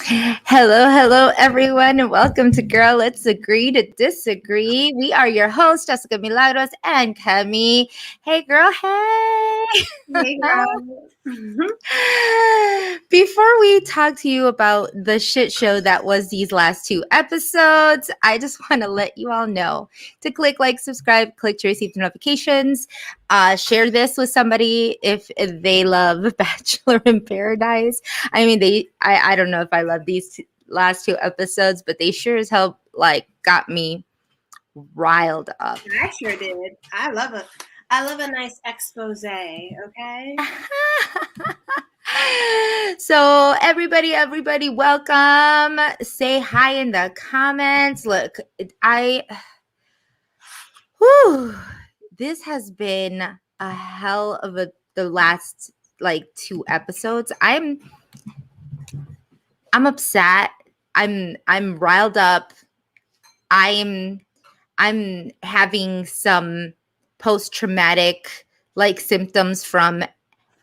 Hello, everyone, and welcome to Girl Let's Agree to Disagree. We are your hosts, Jessica Milagros and Kemi. Hey, girl, hey. Hey girl. Before we talk to you about the shit show that was these last two episodes, I just want to let you all know to click like, subscribe, click to receive the notifications, share this with somebody if they love Bachelor in Paradise. I mean, I don't know if I love these last two episodes, but they sure as hell got me riled up. I sure did. I love a nice expose, okay? So everybody, welcome. Say hi in the comments. Look, I whew, this has been a hell of the last two episodes. I'm upset. I'm riled up. I'm having some post traumatic symptoms from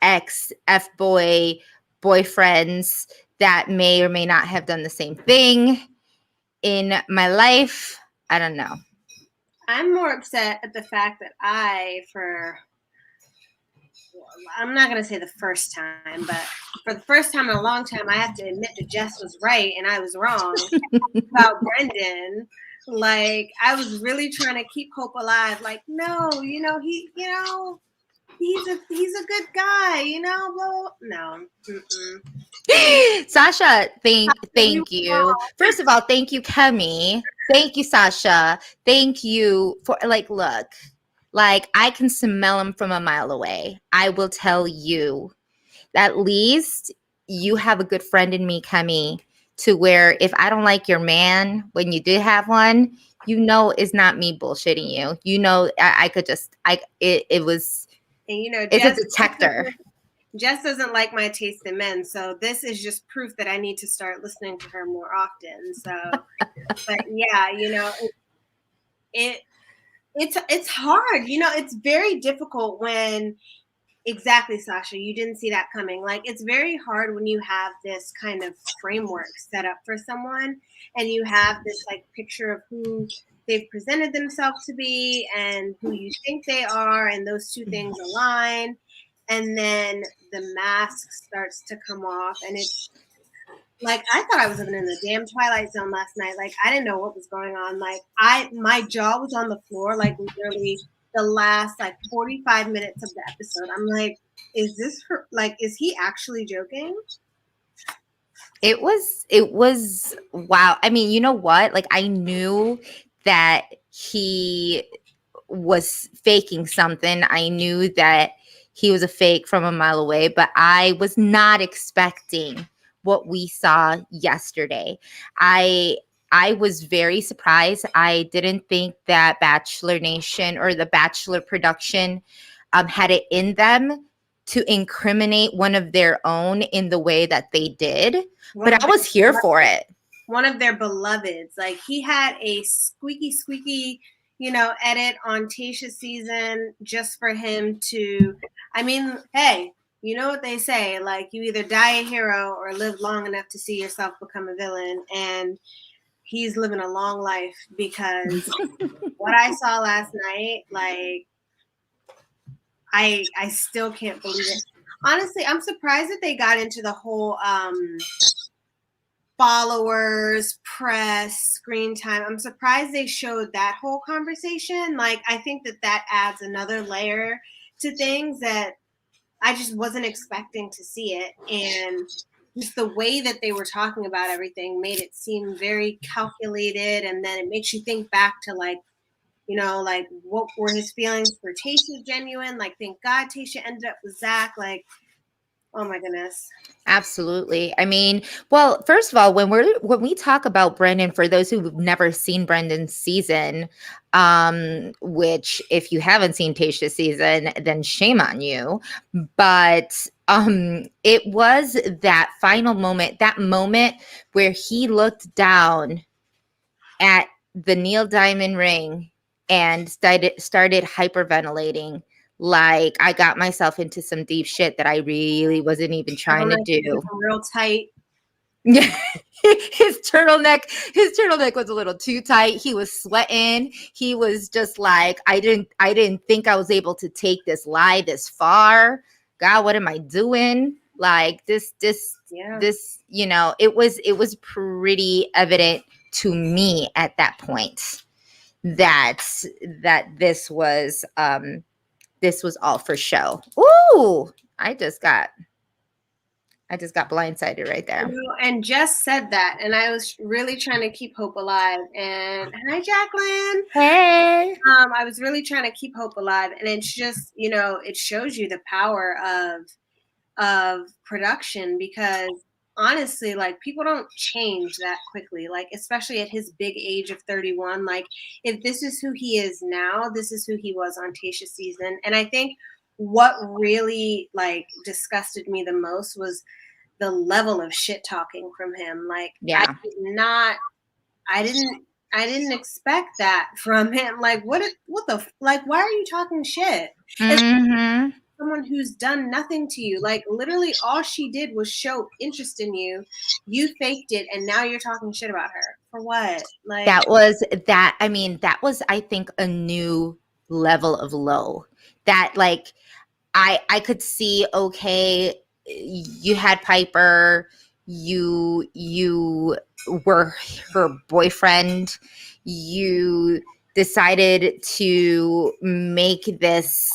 ex Fboy boyfriends that may or may not have done the same thing in my life. I don't know. I'm more upset at the fact that I'm not going to say the first time, but for the first time in a long time, I have to admit that Jess was right and I was wrong about Brendan. Like, I was really trying to keep hope alive. Like, no, he's a good guy, Well, no. Sasha, thank you. First of all, thank you, Kemi. Thank you, Sasha. Thank you for look, I can smell him from a mile away. I will tell you. At least you have a good friend in me, Kemi, to where if I don't like your man when you did have one, it's not me bullshitting you. I could just it was And it's a detector. Jess doesn't like my taste in men, so this is just proof that I need to start listening to her more often. So, but yeah, it's hard. It's very difficult when exactly, Sasha, you didn't see that coming. Like, it's very hard when you have this kind of framework set up for someone and you have this picture of who they've presented themselves to be and who you think they are, and those two things align, and then the mask starts to come off, and it's like I thought I was living in the damn Twilight Zone last night. Like, I didn't know what was going on. Like, my jaw was on the floor, like literally the last 45 minutes of the episode. I'm like, is this her? Like, is he actually joking? It was wow. I mean, you know what? I knew that he was faking something. I knew that he was a fake from a mile away, but I was not expecting what we saw yesterday. I was very surprised. I didn't think that Bachelor Nation or the Bachelor production had it in them to incriminate one of their own in the way that they did. But I was here for it. One of their beloveds. Like, he had a squeaky, edit on Tayshia's season just for him to, I mean, hey, you know what they say, like, you either die a hero or live long enough to see yourself become a villain. And he's living a long life, because what I saw last night, like, I still can't believe it. Honestly, I'm surprised that they got into the whole followers, press, screen time. I'm surprised they showed that whole conversation. Like, I think that adds another layer to things that I just wasn't expecting to see it. And just the way that they were talking about everything made it seem very calculated. And then it makes you think back to what were his feelings for Tayshia genuine? Like, thank God Tayshia ended up with Zach. Like, oh my goodness. Absolutely. I mean, well, first of all, when we talk about Brendan, for those who've never seen Brendan's season, which if you haven't seen Tayshia's season, then shame on you. But it was that final moment, that moment where he looked down at the Neil Diamond ring and started hyperventilating. Like, I got myself into some deep shit that I really wasn't even trying to do. Real tight. Yeah. His turtleneck was a little too tight. He was sweating. He was just like, I didn't think I was able to take this lie this far. God, what am I doing? Like Yeah. this, it was pretty evident to me at that point that that this was all for show. Ooh, I just got blindsided right I there. know, and Jess said that, and I was really trying to keep hope alive. And hi, Jacqueline. Hey. I was really trying to keep hope alive, and it's just, it shows you the power of production, because honestly, like, people don't change that quickly, like, especially at his big age of 31. Like, if this is who he is now, this is who he was on Tayshia's season. And I think what really, like, disgusted me the most was the level of shit talking from him. Like, Yeah. I didn't I didn't expect that from him. Like, like, why are you talking shit? It's Mm-hmm. someone who's done nothing to you. Like, literally all she did was show interest in you. You faked it, and now you're talking shit about her. For what? Like, That was, I think, a new level of low. That, like, I could see, okay, you had Piper, you were her boyfriend, you decided to make this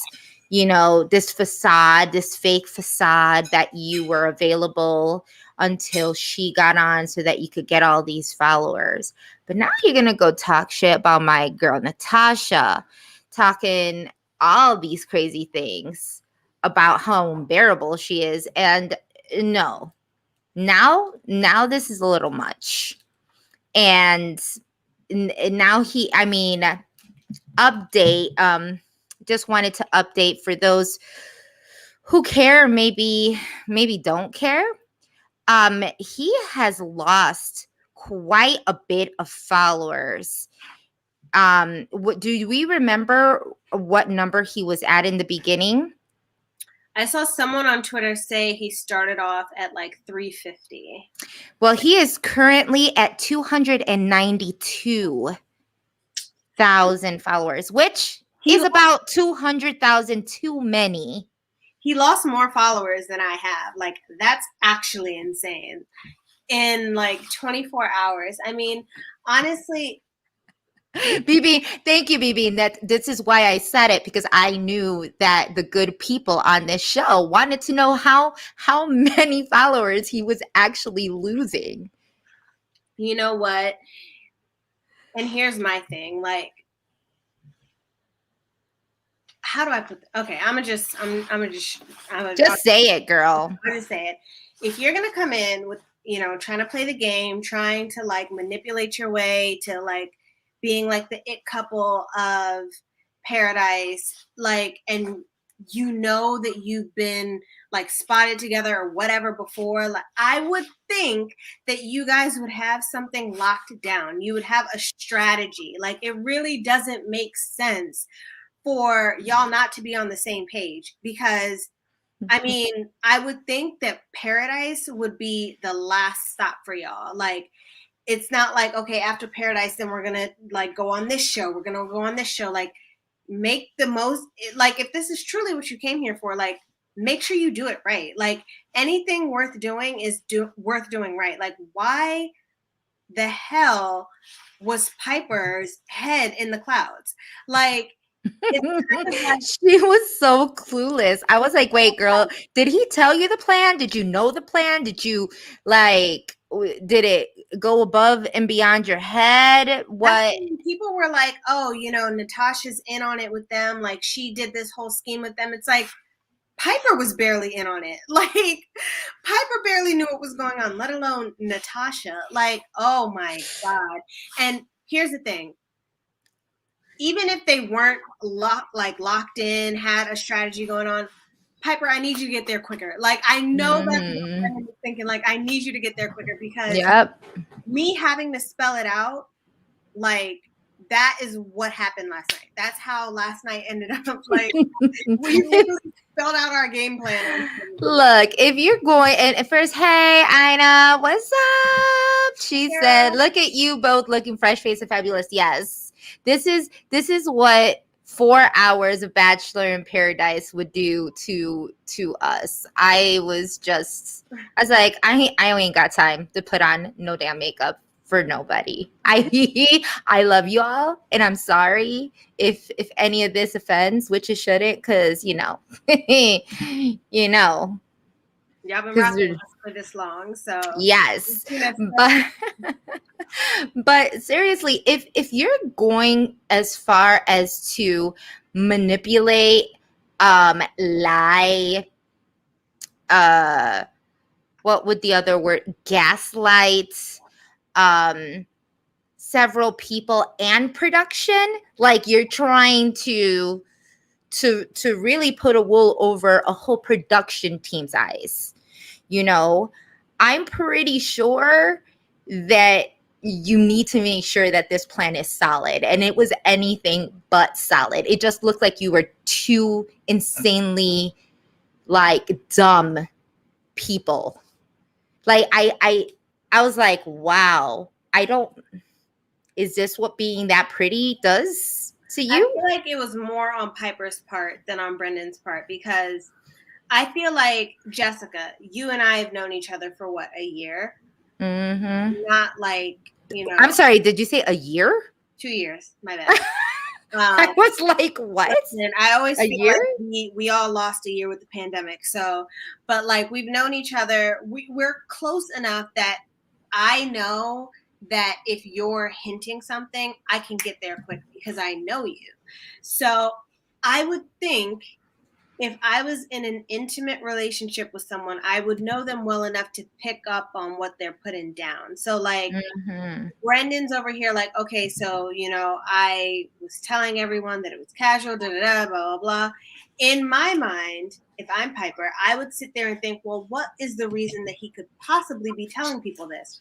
facade, this fake facade, that you were available until she got on so that you could get all these followers. But now you're gonna go talk shit about my girl Natasha, talking all these crazy things about how unbearable she is. And no, now this is a little much. And now update, just wanted to update for those who care, maybe don't care. He has lost quite a bit of followers. Do we remember what number he was at in the beginning? I saw someone on Twitter say he started off at like 350. Well, he is currently at 292,000 followers, which He is about 200,000 too many. he lost more followers than I have. Like, that's actually insane. In like 24 hours. I mean, honestly, BB, thank you, BB. That this is why I said it, because I knew that the good people on this show wanted to know how many followers he was actually losing. you know what? And here's my thing. Like, how do I put? Okay, Just say it, girl. I'm gonna say it. If you're gonna come in with, trying to play the game, trying to like manipulate your way to like being like the it couple of Paradise, like, and you know that you've been like spotted together or whatever before, like, I would think that you guys would have something locked down. You would have a strategy. Like, it really doesn't make sense for y'all not to be on the same page, because I mean, I would think that Paradise would be the last stop for y'all. Like, it's not like, okay, after Paradise, then we're gonna like go on this show. We're gonna go on this show. Like, make the most. Like, if this is truly what you came here for, like, make sure you do it right. Like, anything worth doing is worth doing right. Like, why the hell was Piper's head in the clouds? Like, it's kind of like, She was so clueless. I was like, wait, girl, did he tell you the plan? Did you know the plan? Did you did it go above and beyond your head? What? people were like, oh, Natasha's in on it with them. Like, she did this whole scheme with them. It's like, Piper was barely in on it. Like, Piper barely knew what was going on, let alone Natasha. Like, oh my God. And here's the thing. Even if they weren't locked in, had a strategy going on, Piper, I need you to get there quicker. Like, I know that Mhm. thinking, like, I need you to get there quicker, because Yep. me having to spell it out, like, that is what happened last night. That's how last night ended up. Like, we literally spelled out our game plan. Look, if you're going and at first, hey, Ina, what's up? She said, look at you both looking fresh faced and fabulous. Yes. This is what 4 hours of Bachelor in Paradise would do to us. I was like, I ain't got time to put on no damn makeup for nobody. I love you all, and I'm sorry if any of this offends, which it shouldn't, because you know, you know. Y'all been rocking with us for this long, so yes, but seriously, if you're going as far as to manipulate, lie, what would the other word, gaslight, several people and production, like you're trying to really put a wool over a whole production team's eyes, you know, I'm pretty sure that you need to make sure that this plan is solid, and it was anything but solid. It just looked like you were two insanely like dumb people. Like I was like, wow, is this what being that pretty does to you? I feel like it was more on Piper's part than on Brendan's part, because I feel like, Jessica, you and I have known each other for what, a year? Mm-hmm. Not like, you know. I'm sorry, did you say a year? 2 years, my bad. I was like, what? And I always a feel year? like we all lost a year with the pandemic. So, but like, we've known each other. We're close enough that I know that if you're hinting something, I can get there quick because I know you. So I would think if I was in an intimate relationship with someone, I would know them well enough to pick up on what they're putting down. So like, Brendan's over here like, okay, so, you know, I was telling everyone that it was casual, blah, blah, blah, blah. In my mind, if I'm Piper, I would sit there and think, well, what is the reason that he could possibly be telling people this?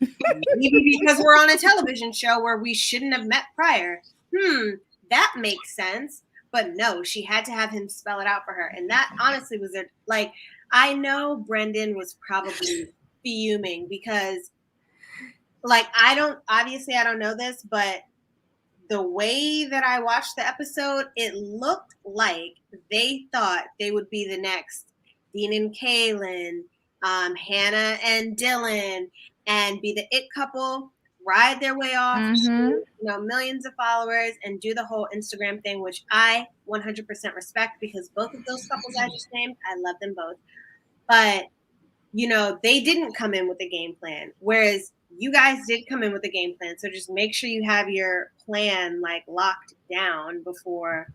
Maybe because we're on a television show where we shouldn't have met prior. That makes sense. But no, she had to have him spell it out for her. And that honestly was it. Like, I know Brendan was probably fuming because, like, I don't know this, but the way that I watched the episode, it looked like they thought they would be the next Dean and Kaylin, Hannah and Dylan, and be the it couple, ride their way off, you know, millions of followers, and do the whole Instagram thing, which I 100% respect, because both of those couples I just named, I love them both. But, you know, they didn't come in with a game plan, whereas you guys did come in with a game plan. So just make sure you have your plan like locked down before,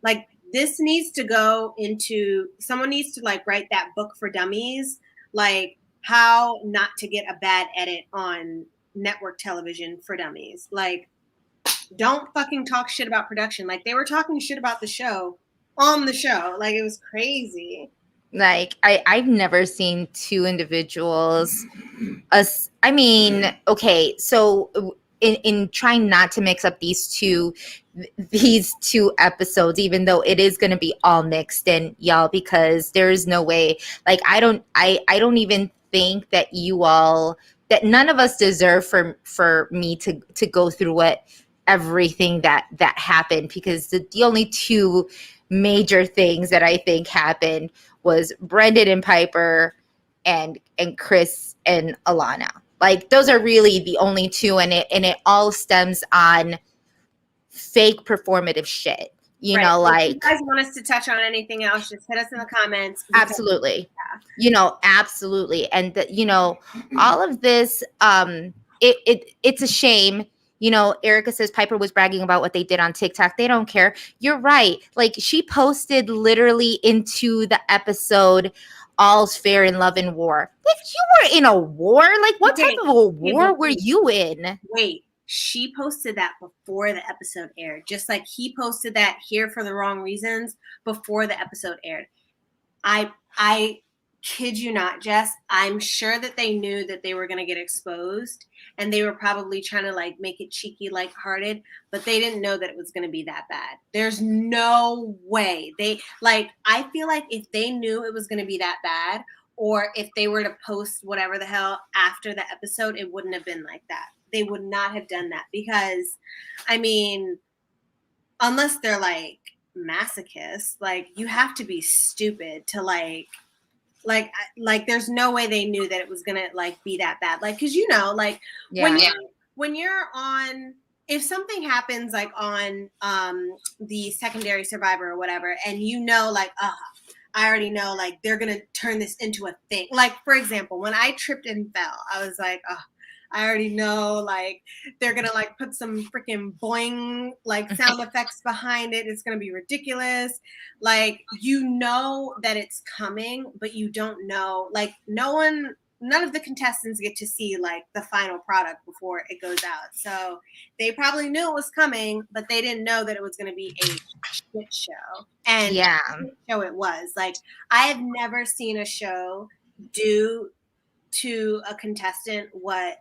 like, this needs to go into, someone needs to like write that book for dummies, like how not to get a bad edit on network television for dummies. Like, don't fucking talk shit about production. Like, they were talking shit about the show on the show. Like, it was crazy. Like, I've never seen two individuals. I mean, okay, so in trying not to mix up these two episodes, even though it is going to be all mixed in, y'all, because there is no way. Like, I don't even think that that none of us deserve for me to go through everything that happened, because the only two major things that I think happened was Brendan and Piper and Chris and Alana. Like, those are really the only two, and it all stems on fake performative shit. You know, like, if you guys want us to touch on anything else, just hit us in the comments. Absolutely. You know, absolutely. And you know, all of this, it's a shame. You know, Erica says Piper was bragging about what they did on TikTok. They don't care. You're right. Like, she posted literally into the episode, "All's fair in love and war." If you were in a war, like, what type of a war were you in? Wait, she posted that before the episode aired, just like he posted that Here for the Wrong Reasons before the episode aired. I kid you not, Jess, I'm sure that they knew that they were going to get exposed, and they were probably trying to like make it cheeky, lighthearted, but they didn't know that it was going to be that bad. There's no way they like. I feel like if they knew it was going to be that bad, or if they were to post whatever the hell after the episode, it wouldn't have been like that. They would not have done that because, I mean, unless they're like masochists, like you have to be stupid to like there's no way they knew that it was gonna like be that bad, like because you know like when you're on, if something happens like on the secondary survivor or whatever, and you know like I already know like they're gonna turn this into a thing, like for example when I tripped and fell, I was like I already know like they're gonna like put some freaking boing like sound effects behind it. It's gonna be ridiculous. Like you know that it's coming, but you don't know. Like none of the contestants get to see like the final product before it goes out. So they probably knew it was coming, but they didn't know that it was gonna be a shit show. And Yeah. shit show it was. Like I have never seen a show do to a contestant what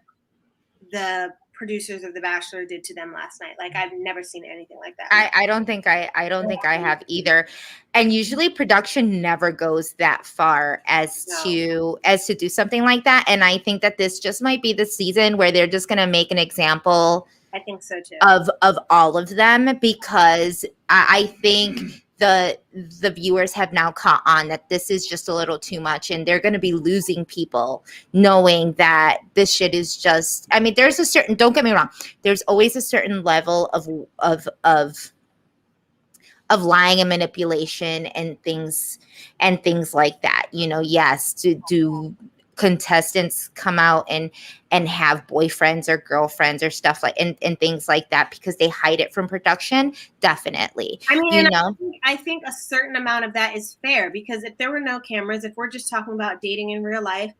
the producers of The Bachelor did to them last night. Like I've never seen anything like that. I don't think I have either. And usually production never goes that far as to do something like that. And I think that this just might be the season where they're just gonna make an example, I think so too, of all of them, because I think the viewers have now caught on that this is just a little too much, and they're going to be losing people knowing that this shit is just, I mean, there's a certain, don't get me wrong, there's always a certain level of lying and manipulation and things like that. You know, yes, to do contestants come out and have boyfriends or girlfriends or stuff like and things like that because they hide it from production? Definitely. I mean, you know, I think a certain amount of that is fair, because if there were no cameras, if we're just talking about dating in real life,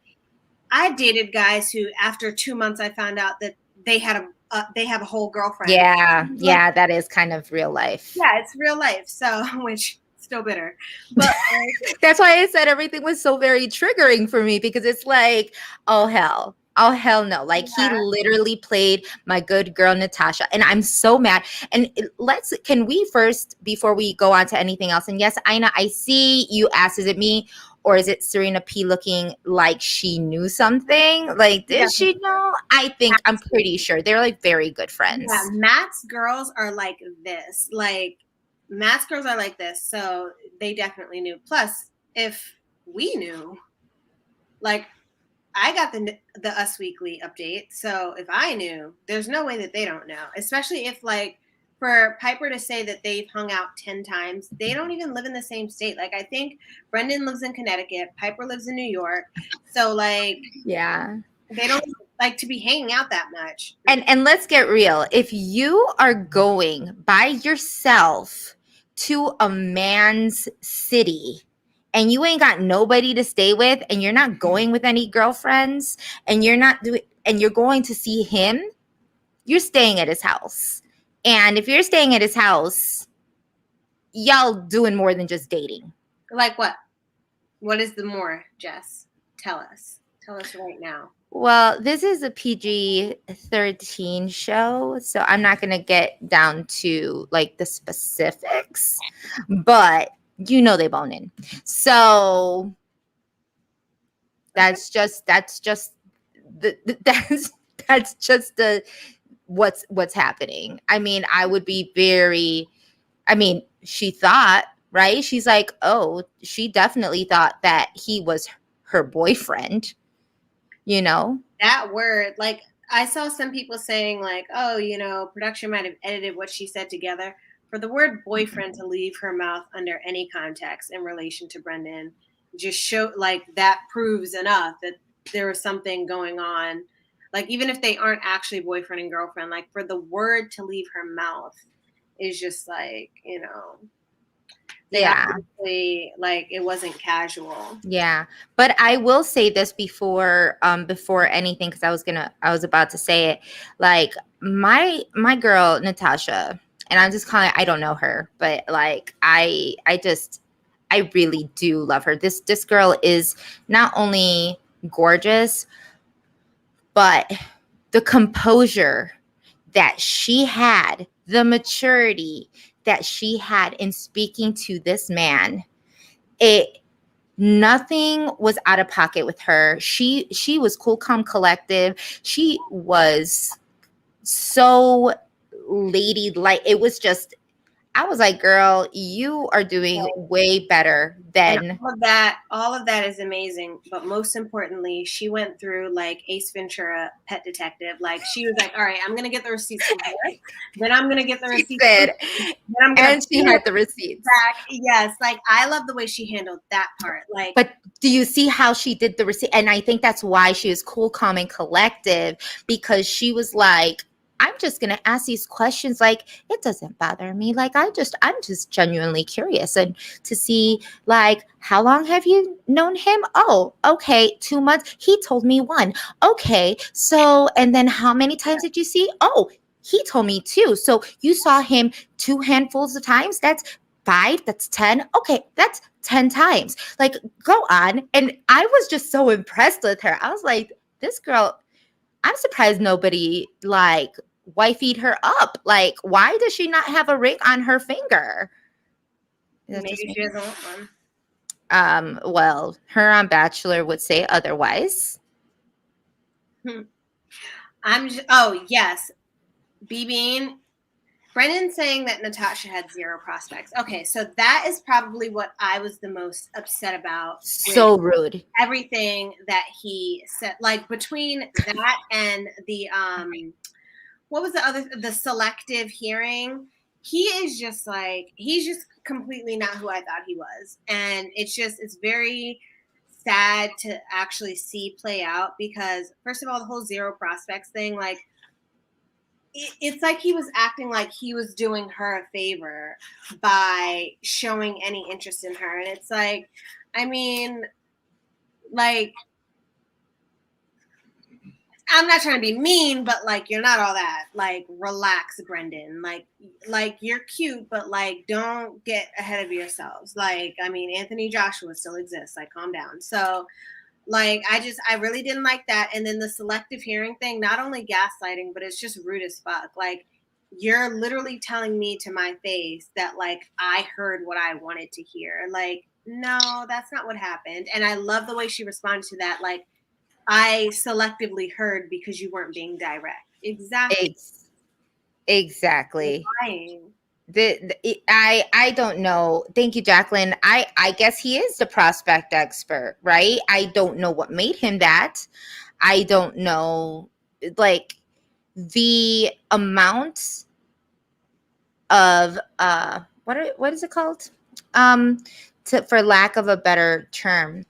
I've dated guys who after 2 months I found out that they have a whole girlfriend. Yeah, that is kind of real life. Yeah, it's real life. So which still bitter, but that's why I said everything was so very triggering for me, because it's like, oh hell no. Like he literally played my good girl Natasha, and I'm so mad. And can we first, before we go on to anything else, and yes, Ina, I see you asked, is it me or is it Serena P looking like she knew something? Like, did she know? I'm pretty sure they're like very good friends. Yeah, Matt's girls are like this. Like Matt's girls are like this, so they definitely knew. Plus, if we knew, like I got the Us Weekly update, so if I knew, there's no way that they don't know. Especially if like for Piper to say that they've hung out 10 times, they don't even live in the same state. Like I think Brendan lives in Connecticut, Piper lives in New York, so like yeah, they don't like to be hanging out that much. And let's get real. If you are going by yourself to a man's city and you ain't got nobody to stay with, and you're not going with any girlfriends, and you're going to see him, you're staying at his house. And if you're staying at his house, y'all doing more than just dating. Like what? What is the more, Jess? Tell us right now. Well, this is a PG-13 show, so I'm not going to get down to like the specifics, but you know they bone in. So that's just what's happening. I mean, she thought, right? She's like, oh, she definitely thought that he was her boyfriend. You know, that word, like I saw some people saying like, oh, you know, production might have edited what she said together. For the word boyfriend to leave her mouth under any context in relation to Brendan just show like that proves enough that there was something going on. Like even if they aren't actually boyfriend and girlfriend, like for the word to leave her mouth is just like, you know, like it wasn't casual. Yeah, but I will say this before anything, because I was about to say it. Like my girl Natasha, and I'm just calling, I don't know her, but like I I really do love her. This girl is not only gorgeous, but the composure that she had, the maturity that she had in speaking to this man, it nothing was out of pocket with her. She was cool, calm, collective. She was so ladylike. It was just, I was like, girl, you are doing way better And than all of that is amazing. But most importantly, she went through like Ace Ventura, Pet Detective. Like she was like, all right, I'm gonna get the receipts from here. Then I'm gonna get the she receipts from said. here. Then I'm gonna And she had the receipts. back. Yes, like I love the way she handled that part. Like, But do you see how she did the receipt? And I think that's why she was cool, calm, and collective, because she was like, I'm just gonna ask these questions. Like, it doesn't bother me. Like, I'm just genuinely curious and to see, like, how long have you known him? Oh, okay, 2 months. He told me one. Okay, so and then how many times did you see? Oh, he told me two. So you saw him two handfuls of times. That's five. That's 10. Okay, that's 10 times. Like, go on. And I was just so impressed with her. I was like, this girl, I'm surprised nobody like wifeyed her up. Like, why does she not have a ring on her finger? maybe she doesn't want one. Well, her on Bachelor would say otherwise. Oh yes, B Bean. Brendan's saying that Natasha had zero prospects. Okay, so that is probably what I was the most upset about. So rude. Everything that he said, like between that and the what was the selective hearing, he is just like, he's just completely not who I thought he was. And it's very sad to actually see play out, because first of all, the whole zero prospects thing, like it's like he was acting like he was doing her a favor by showing any interest in her. And it's like, I mean, like, I'm not trying to be mean, but like, you're not all that. Like, relax, Brendan. Like you're cute, but like, don't get ahead of yourselves. Like, I mean, Anthony Joshua still exists. Like, calm down. So, like, I really didn't like that. And then the selective hearing thing, not only gaslighting, but it's just rude as fuck. Like, you're literally telling me to my face that like I heard what I wanted to hear. Like, no, that's not what happened. And I love the way she responded to that. Like, I selectively heard because you weren't being direct. Exactly. Exactly. Lying. I don't know. Thank you, Jacqueline. I guess he is the prospect expert, right? I don't know what made him that. I don't know, like, the amount of what is it called? For lack of a better term,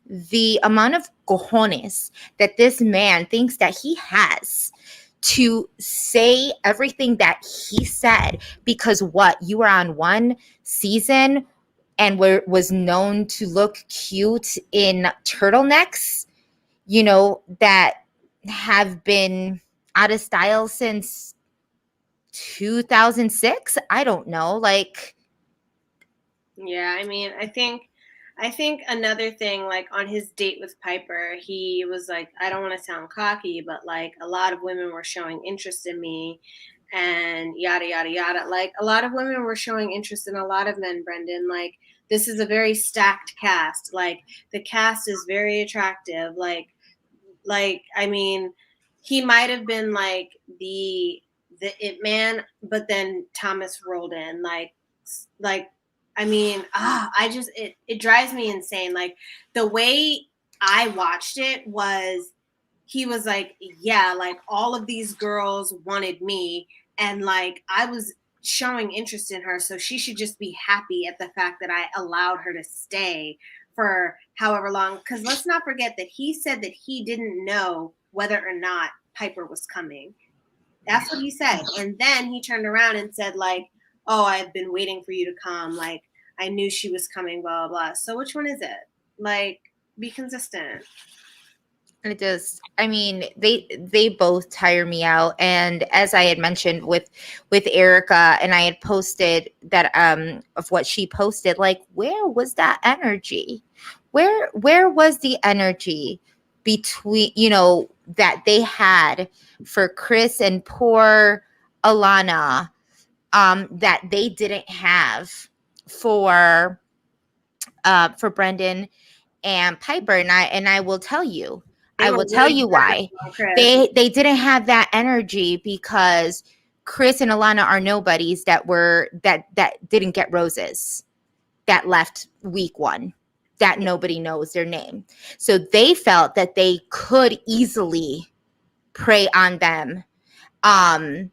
the amount of cojones that this man thinks that he has to say everything that he said, because what, you were on one season and was known to look cute in turtlenecks, that have been out of style since 2006. I don't know, like, Yeah, I mean, I think another thing, like on his date with Piper, he was like, I don't want to sound cocky, but like a lot of women were showing interest in me and yada yada yada. Like a lot of women were showing interest in a lot of men, Brendan. Like, this is a very stacked cast. Like, the cast is very attractive. Like I mean, he might have been like the it man, but then Thomas rolled in. Like I mean, I just, it drives me insane. Like, the way I watched it was, he was like, yeah, like all of these girls wanted me, and like I was showing interest in her, so she should just be happy at the fact that I allowed her to stay for however long. Because let's not forget that he said that he didn't know whether or not Piper was coming. That's what he said. And then he turned around and said, like, oh, I've been waiting for you to come. Like, I knew she was coming, blah, blah, blah. So which one is it? Like, be consistent. I mean, they both tire me out. And as I had mentioned with Erica, and I had posted that of what she posted, like, where was that energy? Where was the energy between, that they had for Chris and poor Alana, that they didn't have for Brendan and Piper? And I will tell you, They I were will tell really you focused why. on Chris. They didn't have that energy because Chris and Alana are nobodies that didn't get roses, that left week one, that nobody knows their name. So they felt that they could easily prey on them. And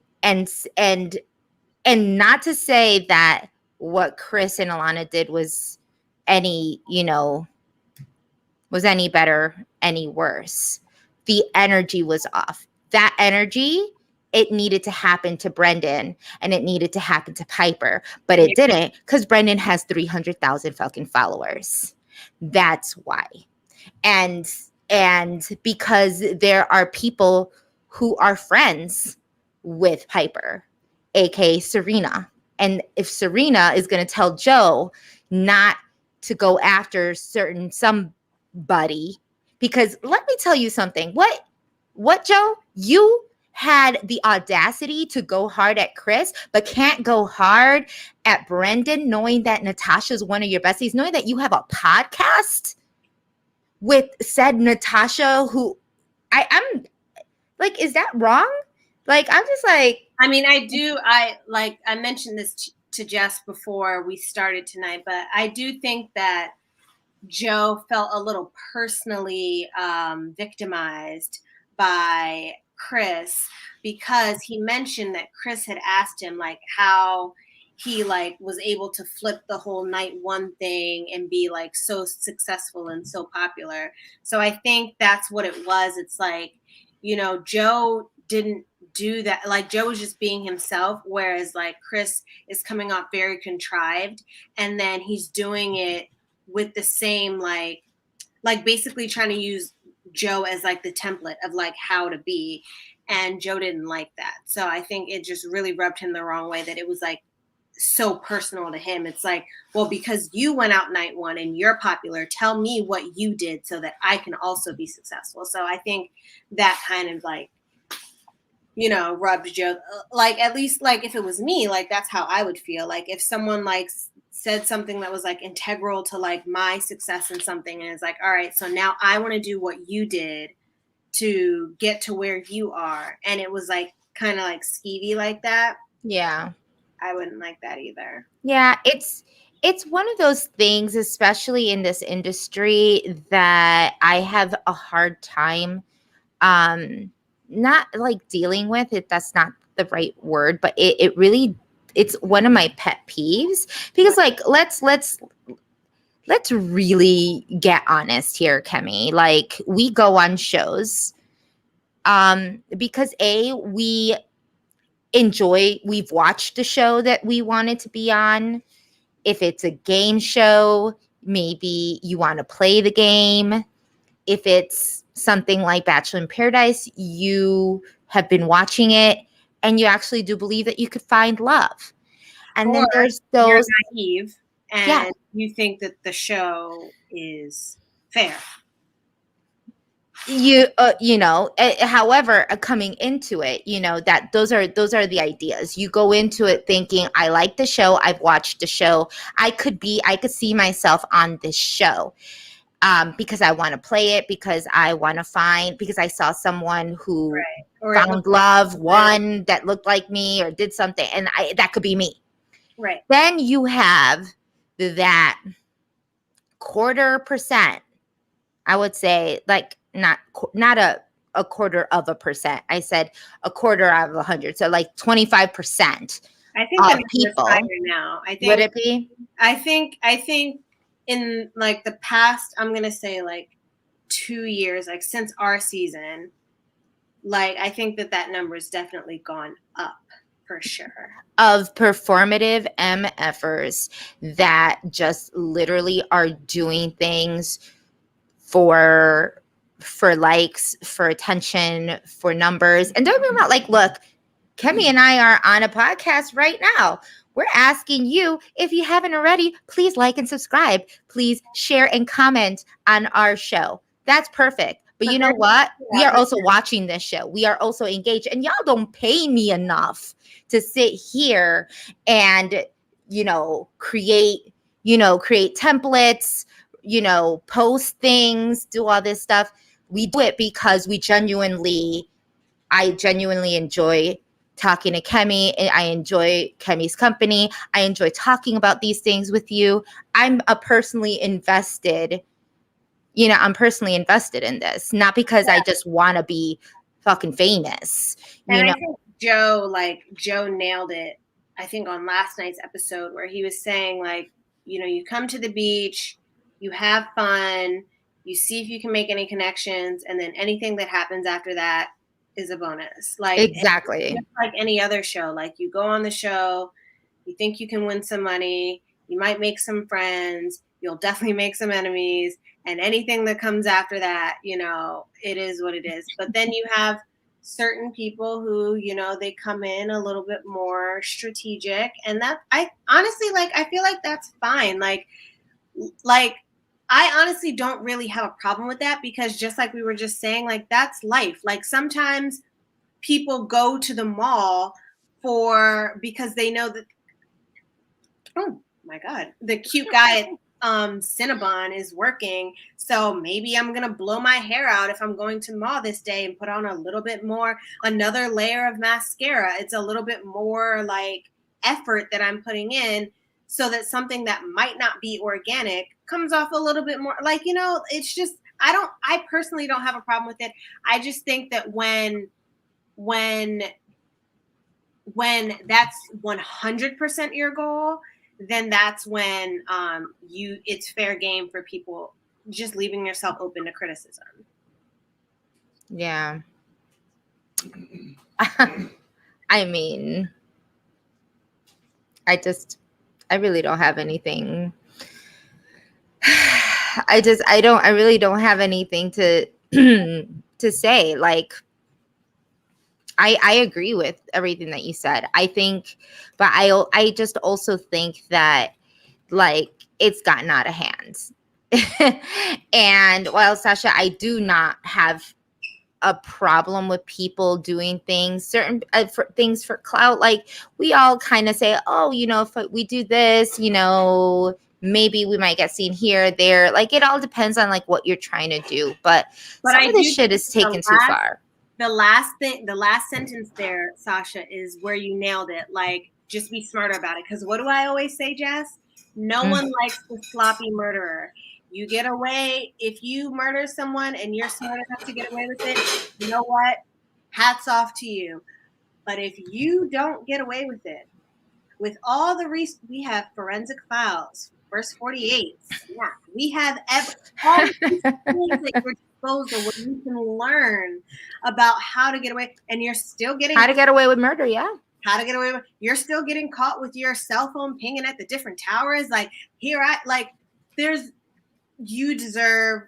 and not to say that what Chris and Alana did was any, was any better, any worse. The energy was off. That energy, it needed to happen to Brendan and it needed to happen to Piper, but it didn't, because Brendan has 300,000 fucking followers. That's why. And because there are people who are friends with Piper, aka Serena. And if Serena is going to tell Joe not to go after somebody, because let me tell you something. What Joe? You had the audacity to go hard at Chris, but can't go hard at Brendan, knowing that Natasha's one of your besties, knowing that you have a podcast with said Natasha, who I'm like, is that wrong? Like, I'm just like, I mean, I mentioned this to Jess before we started tonight, but I do think that Joe felt a little personally victimized by Chris, because he mentioned that Chris had asked him like how he like was able to flip the whole night one thing and be like so successful and so popular. So I think that's what it was. It's like, Joe didn't do that. Like, Joe was just being himself, whereas like Chris is coming off very contrived, and then he's doing it with the same like basically trying to use Joe as like the template of like how to be, and Joe didn't like that. So I think it just really rubbed him the wrong way, that it was like so personal to him. It's like, well, because you went out night one and you're popular, tell me what you did so that I can also be successful. So I think that kind of like, rubbed Joe, like, at least like if it was me, like that's how I would feel. Like if someone like said something that was like integral to like my success in something, and it's like, all right, so now I want to do what you did to get to where you are, and it was like kind of like skeevy like that, yeah. I wouldn't like that either. Yeah, it's one of those things, especially in this industry, that I have a hard time not like dealing with it. That's not the right word, but it really, it's one of my pet peeves, because like let's really get honest here, Kemi. Like, we go on shows because we've watched the show that we wanted to be on. If it's a game show, maybe you want to play the game. If it's something like Bachelor in Paradise, you have been watching it and you actually do believe that you could find love. And Or then there's you're those, naive yeah, and you think that the show is fair. however, coming into it, that those are the ideas. You go into it thinking, I like the show, I've watched the show, I could see myself on this show, because I want to play it, because because I saw someone who Right. Or it found looks like love, one that looked like me or did something, and that could be me. right. Then you have that 1/4%, I would say, like, not a 1/4%. I said 1/4 out of 100. So like 25% I think the of number is higher people. now. Would it be? I think in like the past, I'm gonna say like 2 years, like since our season, like I think that number has definitely gone up for sure. Of performative MFers that just literally are doing things for for likes, for attention, for numbers. And don't get me wrong, like, look, KEMI and I are on a podcast right now. We're asking you, if you haven't already, please like and subscribe. Please share and comment on our show. That's perfect. But you know what? We are also watching this show. We are also engaged. And y'all don't pay me enough to sit here and, create templates, post things, do all this stuff. We do it because I genuinely enjoy talking to KEMI. I enjoy KEMI's company. I enjoy talking about these things with you. I'm personally invested in this, not because I just want to be fucking famous. And I think Joe nailed it, I think, on last night's episode, where he was saying, like, you come to the beach, you have fun, you see if you can make any connections, and then anything that happens after that is a bonus. Like, exactly, just like any other show. Like, you go on the show, you think you can win some money, you might make some friends, you'll definitely make some enemies, and anything that comes after that, it is what it is. But then you have certain people who, they come in a little bit more strategic, and that I honestly, I feel like that's fine. Like I honestly don't really have a problem with that, because just like we were just saying, like, that's life. Like, sometimes people go to the mall because they know that, oh my God, the cute guy at Cinnabon is working. So maybe I'm going to blow my hair out if I'm going to mall this day and put on a little bit more, another layer of mascara. It's a little bit more like effort that I'm putting in, so that something that might not be organic comes off a little bit more. Like, it's just, I personally don't have a problem with it. I just think that when that's 100% your goal, then that's when it's fair game for people just leaving yourself open to criticism. Yeah. I mean, I really don't have anything. I really don't have anything to to say. Like, I agree with everything that you said. I think, but I just also think that, like, it's gotten out of hand. And while, Sasha, I do not have a problem with people doing things, certain for things for clout. Like, we all kind of say, oh, if we do this, maybe we might get seen here, there. Like, it all depends on like what you're trying to do. But some of this shit is taken too far. The last sentence there, Sasha, is where you nailed it. Like, just be smarter about it. Because what do I always say, Jess? No one likes the sloppy murderer. You get away, if you murder someone and you're smart enough to get away with it, you know what? Hats off to you. But if you don't get away with it, with all the we have forensic files, first 48, yeah, we have all these things at your disposal where you can learn about how to get away, and you're still getting how to get away with murder. Yeah. How to get away with, you're still getting caught with your cell phone pinging at the different towers. Like, you deserve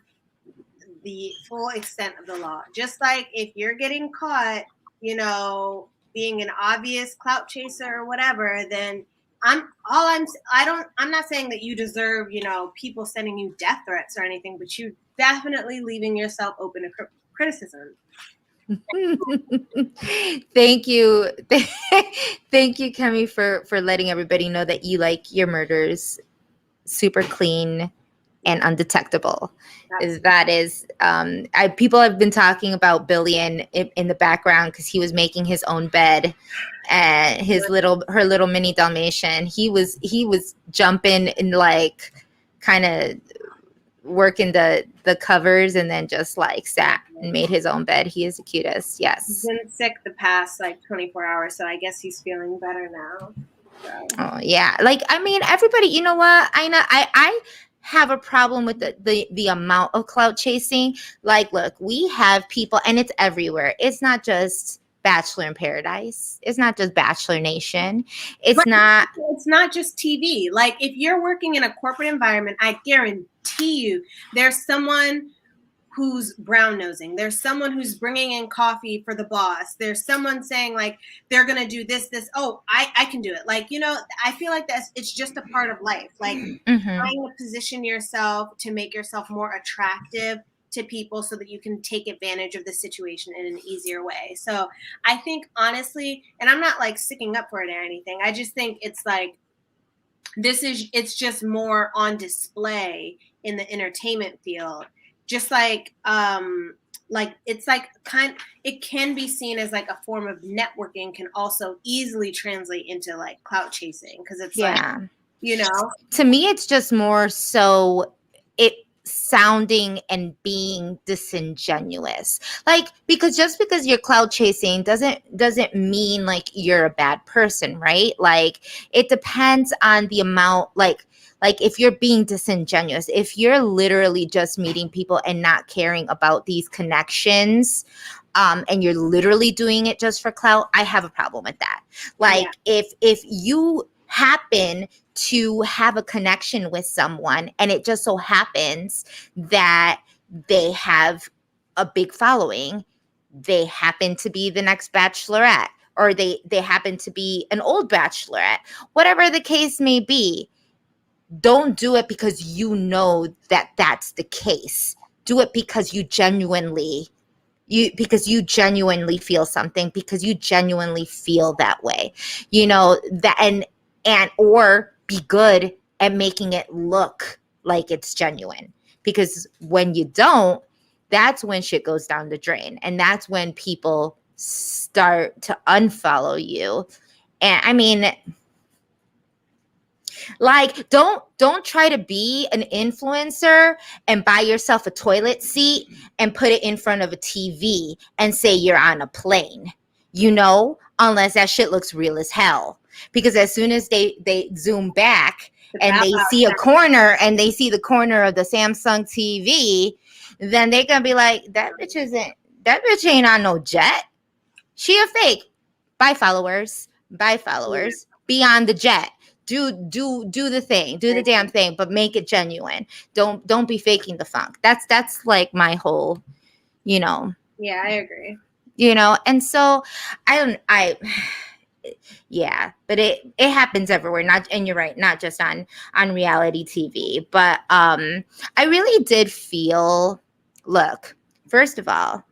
the full extent of the law. Just like if you're getting caught, being an obvious clout chaser or whatever, then I'm not saying that you deserve, people sending you death threats or anything, but you're definitely leaving yourself open to criticism. Thank you. Thank you, KEMI, for letting everybody know that you like your murders super clean and undetectable. That is, people have been talking about Billy in the background, because he was making his own bed, and her little mini Dalmatian. He was jumping and like kind of working the covers, and then just like sat and made his own bed. He is the cutest. Yes. He's been sick the past 24 hours, so I guess he's feeling better now. So. Oh yeah. Like, I mean, everybody, you know what? I have a problem with the amount of clout chasing. Like, look, we have people, and it's everywhere. It's not just Bachelor in Paradise. It's not just Bachelor Nation. It's not just TV. Like, if you're working in a corporate environment, I guarantee you there's someone who's brown nosing. There's someone who's bringing in coffee for the boss. There's someone saying like they're gonna do this. Oh, I can do it. Like, you know, I feel like it's just a part of life. Like trying to position yourself to make yourself more attractive to people so that you can take advantage of the situation in an easier way. So I think honestly, and I'm not like sticking up for it or anything. I just think it's like it's just more on display in the entertainment field. Just like it's like it can be seen as like a form of networking, can also easily translate into like clout chasing, because it's like, you know, to me it's just more so it sounding and being disingenuous, like, because just because you're cloud chasing doesn't mean like you're a bad person, right? Like it depends on the amount, like if you're being disingenuous, if you're literally just meeting people and not caring about these connections, and you're literally doing it just for clout, I have a problem with that. Like if you happen to have a connection with someone and it just so happens that they have a big following, they happen to be the next bachelorette, or they happen to be an old bachelorette, whatever the case may be, don't do it because you know that that's the case. Do it because you genuinely feel something, because you genuinely feel that way, you know, that, and or be good at making it look like it's genuine, because when you don't, that's when shit goes down the drain, and that's when people start to unfollow you. And I mean, like, don't try to be an influencer and buy yourself a toilet seat and put it in front of a TV and say you're on a plane, you know, unless that shit looks real as hell. Because as soon as they zoom back and they see a corner, and they see the corner of the Samsung TV, then they're gonna be like, that bitch ain't on no jet. She a fake. Buy followers. Be on the jet. Do the thing. Do the damn thing, but make it genuine. Don't be faking the funk. That's like my whole, you know. Yeah, I agree. You know, and so yeah, but it happens everywhere, not, and you're right, not just on reality TV. But I really did feel, look, first of all,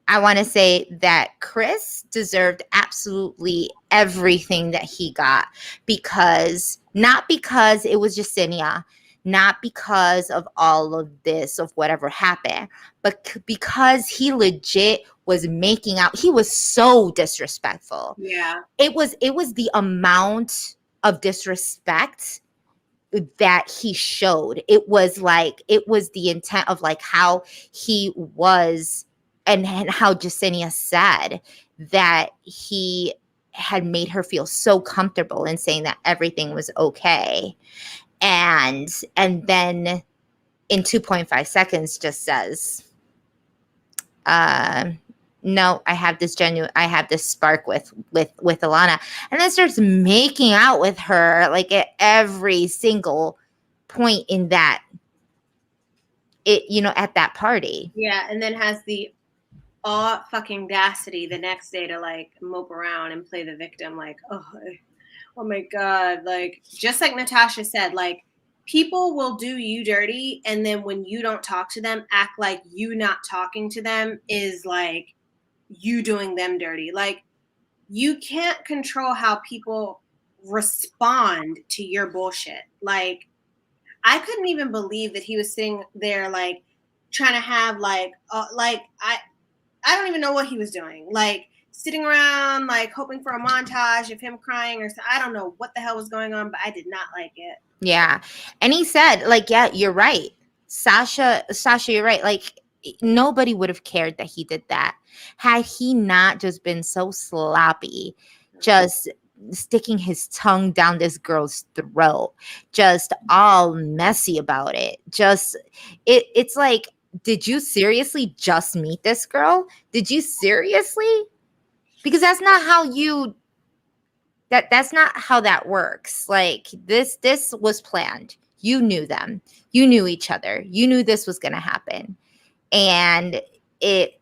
I want to say that Chris deserved absolutely everything that he got, because not because it was Yesenia, not because of all of this, of whatever happened, but because he legit was making out. He was so disrespectful. Yeah. It was the amount of disrespect that he showed. It was the intent of like how he was, and how Jasenia said that he had made her feel so comfortable in saying that everything was okay. And then in 2.5 seconds just says, no, I have this spark with Alana, and then starts making out with her like at every single point in that, at that party. Yeah, and then has the all fucking audacity the next day to like mope around and play the victim, like, oh my god, like, just like Natasha said, like, people will do you dirty, and then when you don't talk to them, act like you not talking to them is like you doing them dirty. Like, you can't control how people respond to your bullshit. Like, I couldn't even believe that he was sitting there like trying to have like I don't even know what he was doing. Like, sitting around, like, hoping for a montage of him crying or something. I don't know what the hell was going on, but I did not like it. Yeah. And he said, like, yeah, you're right. Sasha, you're right. Like, nobody would have cared that he did that had he not just been so sloppy, just sticking his tongue down this girl's throat, just all messy about it. Just, it's like, did you seriously just meet this girl? Did you seriously? Because that's not how that's not how that works. Like, this was planned. You knew them. You knew each other. You knew this was going to happen. and it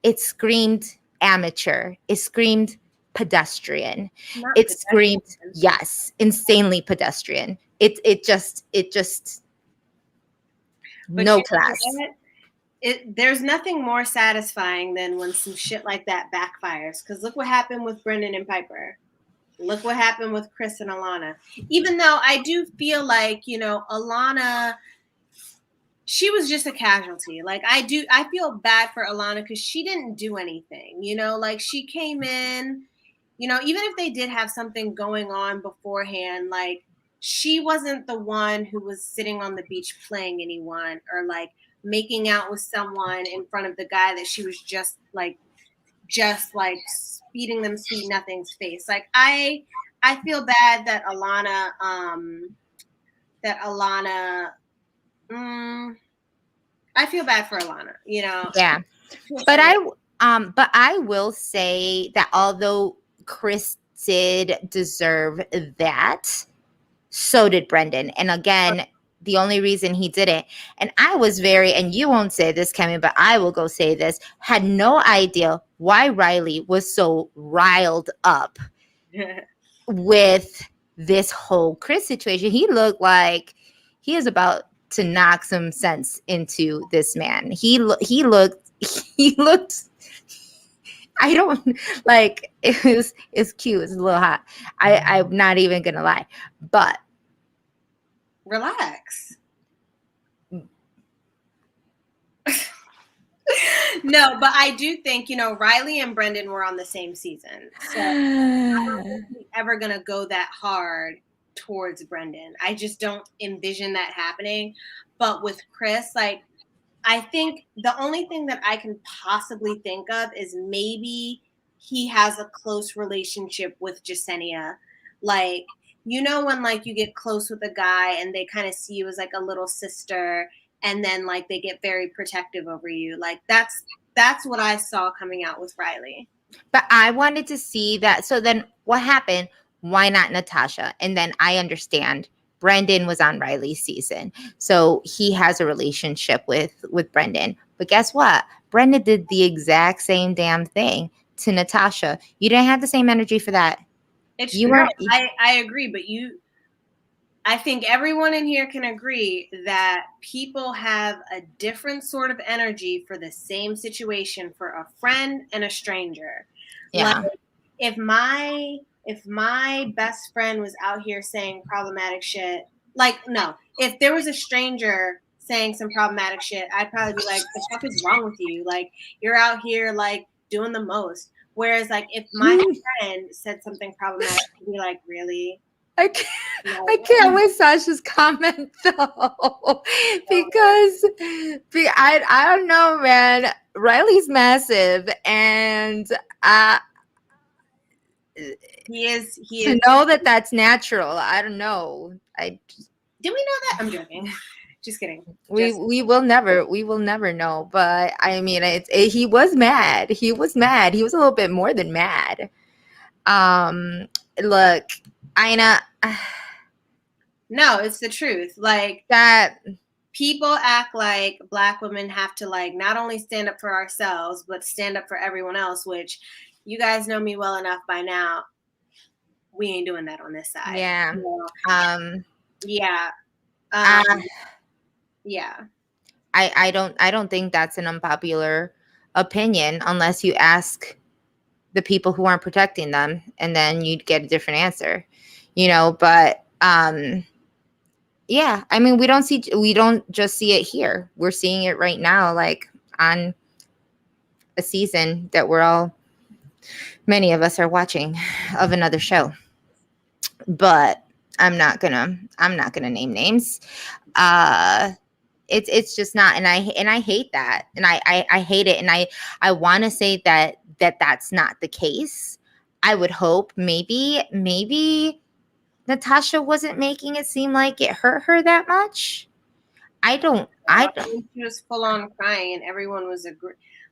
it screamed amateur. It screamed pedestrian. Not It screamed, pedestrian. yes, insanely pedestrian. It just But no you know class. what? There's nothing more satisfying than when some shit like that backfires. Because look what happened with Brendan and Piper. Look what happened with Chris and Alana. Even though I do feel like, Alana, she was just a casualty. Like I feel bad for Alana because she didn't do anything. Like she came in, even if they did have something going on beforehand, like she wasn't the one who was sitting on the beach playing anyone or like making out with someone in front of the guy that she was just like speeding them sweet nothing's face. Like I feel bad that Alana I feel bad for Alana. Yeah. To a But certain I will say that although Chris did deserve that, so did Brendan. And again, the only reason he didn't, and I was very, and you won't say this, Kemi, but I will go say this, had no idea why Riley was so riled up with this whole Chris situation. He looked like he is about to knock some sense into this man. He looked he looked I don't like it's cute. It's a little hot. I'm not even gonna lie. But relax. No, but I do think, Riley and Brendan were on the same season. So I don't think he's ever going to go that hard towards Brendan. I just don't envision that happening. But with Chris, like, I think the only thing that I can possibly think of is maybe he has a close relationship with Jasenia. Like, when like you get close with a guy and they kind of see you as like a little sister and then like they get very protective over you. Like that's what I saw coming out with Riley. but I wanted to see that. So then what happened? Why not Natasha? And then I understand Brendan was on Riley's season. So he has a relationship with Brendan. But guess what? Brendan did the exact same damn thing to Natasha. You didn't have the same energy for that. It's You no, weren't. I agree, but I think everyone in here can agree that people have a different sort of energy for the same situation for a friend and a stranger. Like Yeah. if my best friend was out here saying problematic shit, like no, if there was a stranger saying some problematic shit, I'd probably be like, the fuck is wrong with you? Like you're out here like doing the most. Whereas like if my friend said something problematic, I'd be like, really? I can't, I Like, can't with Sasha's comment though, because I don't know, man. Riley's massive, and he is to know that that's natural, I don't know. Did we know that? I'm joking. Just kidding. We will never know. But I mean, he was mad. He was mad. He was a little bit more than mad. Look, Ina. No, it's the truth. Like That people act like Black women have to like not only stand up for ourselves but stand up for everyone else, which you guys know me well enough by now. We ain't doing that on this side. yeah. Yeah. Uh, Yeah. I don't think that's an unpopular opinion unless you ask the people who aren't protecting them, and then you'd get a different answer. But yeah, I mean, we don't just see it here. We're seeing it right now, like on a season that many of us are watching of another show. But I'm not gonna name names. It's just not, and I hate that, and I hate it, and I want to say that's not the case. I would hope maybe Natasha wasn't making it seem like it hurt her that much. I don't. She was full on crying, and everyone was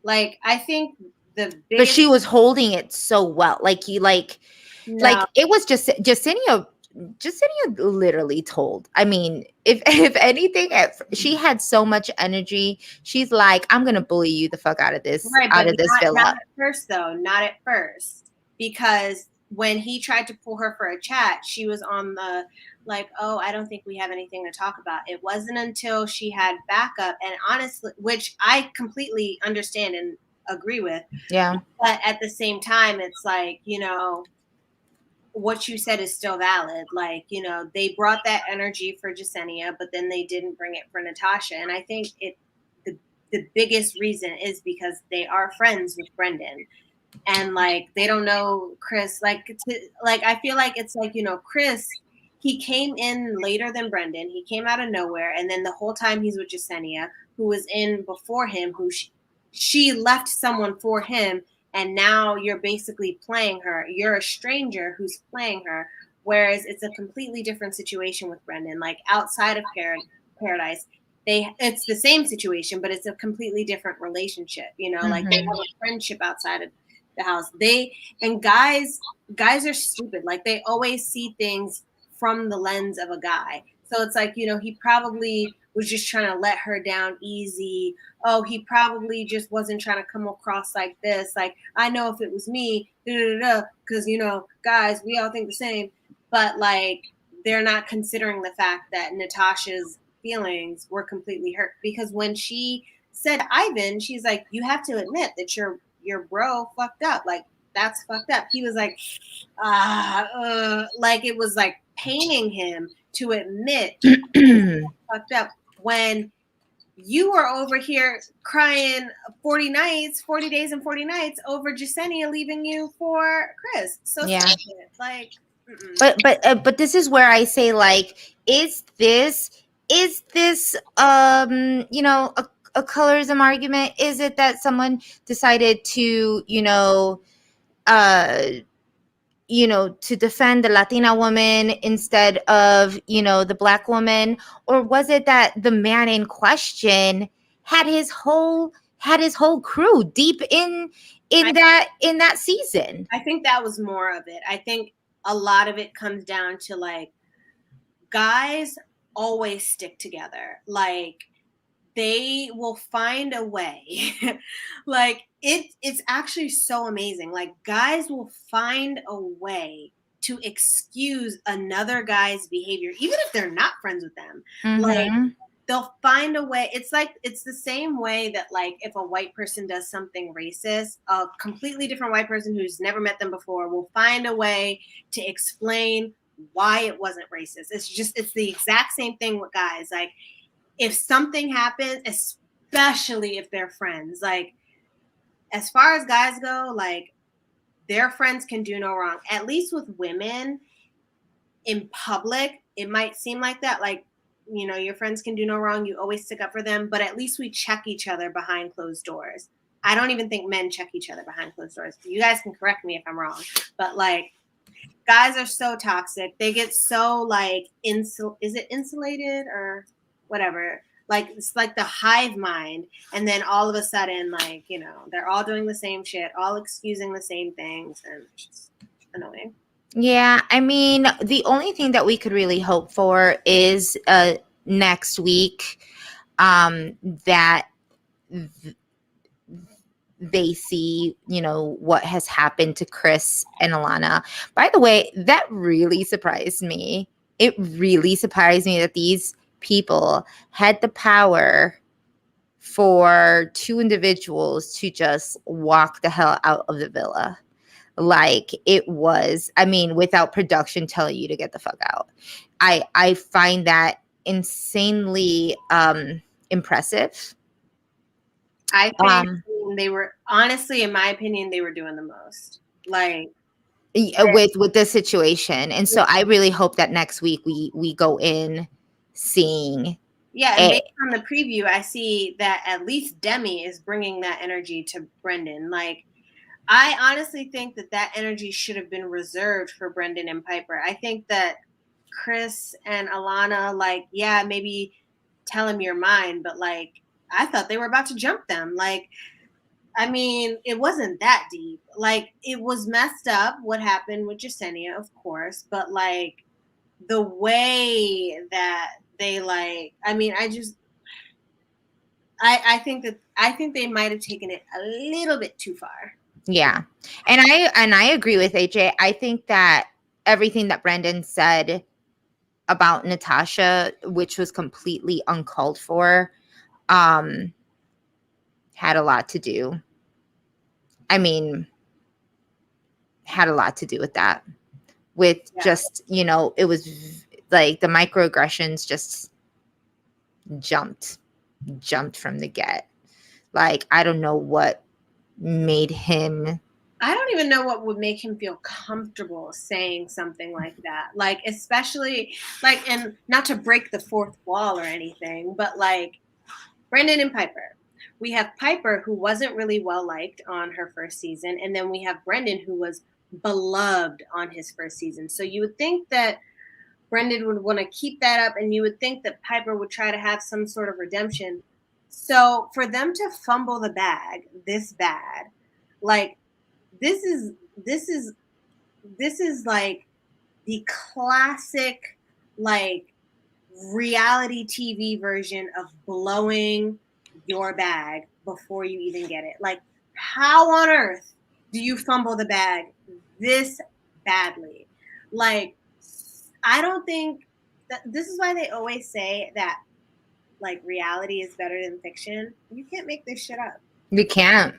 like, I think the biggest. But she was holding it so well, like No. it was just Jacinia. Jasenia literally told. I mean, if anything, she had so much energy. She's like, I'm gonna bully you the fuck Right, but out of this not villa. at first though, not at first. Because when he tried to pull her for a chat, she was on the like, "Oh, I don't think we have anything to talk about." It wasn't until she had backup, and honestly, which I completely understand and agree with, Yeah. but at the same time it's like, what you said is still valid. Like, they brought that energy for Jasenia, but then they didn't bring it for Natasha. And I think the biggest reason is because they are friends with Brendan. And like they don't know Chris. Like I feel like it's like, Chris, he came in later than Brendan. He came out of nowhere, and then the whole time he's with Jasenia, who was in before him, who she left someone for him, and now you're basically playing her. You're a stranger who's playing her, whereas it's a completely different situation with Brendan. Like outside of Paradise, it's the same situation, but it's a completely different relationship. Like they have a friendship outside of the house. Guys are stupid. Like they always see things from the lens of a guy. So it's like, he probably was just trying to let her down easy. Oh, he probably just wasn't trying to come across like this. Like, I know if it was me, because, guys, we all think the same. But like, they're not considering the fact that Natasha's feelings were completely hurt. Because when she said Ivan, she's like, you have to admit that your bro fucked up. Like, that's fucked up. He was like, like it was like paining him to admit fucked up when you were over here crying 40 days and 40 nights over Jasenia leaving you for Chris. So Yeah. like, But this is where I say, like, is this a colorism argument? Is it that someone decided to uh to defend the Latina woman instead of the Black woman? Or was it that the man in question had his whole crew deep in that season? I think that was more of it. I think a lot of it comes down to like, guys always stick together. Like, they will find a way. Like it's actually so amazing. Like, guys will find a way to excuse another guy's behavior, even if they're not friends with them. Like, they'll find a way. It's like, it's the same way that like if a white person does something racist, a completely different white person who's never met them before will find a way to explain why it wasn't racist. It's the exact same thing with guys. Like, if something happens, especially if they're friends, like as far as guys go, like their friends can do no wrong. At least with women in public, it might seem like that. Like, your friends can do no wrong. You always stick up for them, but at least we check each other behind closed doors. I don't even think men check each other behind closed doors. You guys can correct me if I'm wrong, but like, guys are so toxic. They get so like is it insulated or whatever? Like, it's like the hive mind, and then all of a sudden, like, they're all doing the same shit, all excusing the same things, and it's just annoying. Yeah, I mean, the only thing that we could really hope for is next week that they see, what has happened to Chris and Alana. By the way, that really surprised me. It really surprised me that these people had the power for two individuals to just walk the hell out of the villa. Like, it was, I mean, without production telling you to get the fuck out. I find that insanely impressive. I think they were, honestly, in my opinion, they were doing the most. Like, with this situation. And so I really hope that next week we go in seeing yeah, and it. based on the preview, I see that at least Demi is bringing that energy to Brendan. Like, I honestly think that energy should have been reserved for Brendan and Piper. I think that Chris and Alana, like, yeah, maybe tell him your mind, but like, I thought they were about to jump them. Like, I mean, it wasn't that deep. Like, it was messed up what happened with Jasenia, of course, but like, the way that they like, I mean, I think they might have taken it a little bit too far. Yeah. And I agree with AJ. I think that everything that Brendan said about Natasha, which was completely uncalled for, um, had a lot to do. I mean, had a lot to do with that. With Yeah. just, it was like the microaggressions just jumped from the get. Like, I don't know what made him. I don't even know what would make him feel comfortable saying something like that. Like, especially, like, and not to break the fourth wall or anything, but like Brendan and Piper. We have Piper, who wasn't really well liked on her first season, and then we have Brendan, who was beloved on his first season. So you would think that Brendan would want to keep that up, and you would think that Piper would try to have some sort of redemption. So for them to fumble the bag this bad, like this is this is this is like the classic like reality TV version of blowing your bag before you even get it. Like, how on earth do you fumble the bag this badly? Like, I don't think that this is why they always say that like reality is better than fiction. You can't make this shit up. You can't.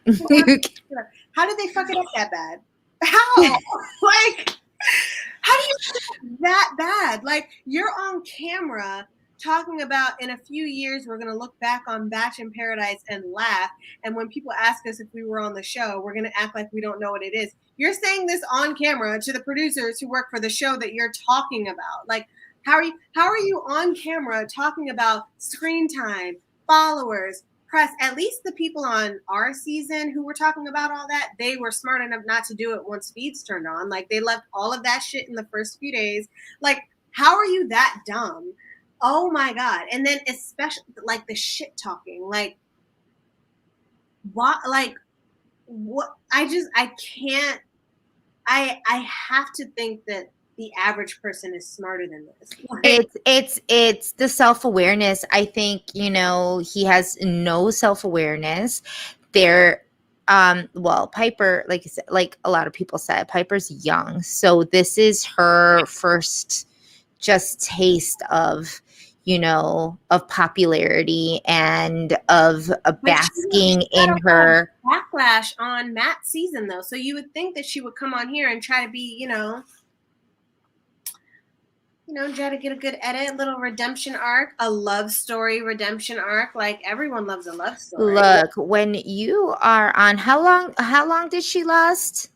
How did they fuck it up that bad? How? Like, how do you fuck it up that bad? Like, you're on camera talking about in a few years we're going to look back on Bachelor in Paradise and laugh, and when people ask us if we were on the show, we're going to act like we don't know what it is. You're saying this on camera to the producers who work for the show that you're talking about. Like, how are you on camera talking about screen time, followers, press? At least the people on our season who were talking about all that, they were smart enough not to do it once feeds turned on. Like, they left all of that shit in the first few days. Like, how are you that dumb? Oh my God. And then especially like the shit talking, like what, like what, I can't, I have to think that the average person is smarter than this. Like, It's the self-awareness. I think, he has no self-awareness. There well, Piper, like you said, like a lot of people said, Piper's young. So this is her first just taste of, of popularity and of a basking she got in a lot of her. backlash on Matt's season though. So you would think that she would come on here and try to be, try to get a good edit, a little redemption arc, a love story redemption arc. Like, everyone loves a love story. Look, when you are on, how long did she last?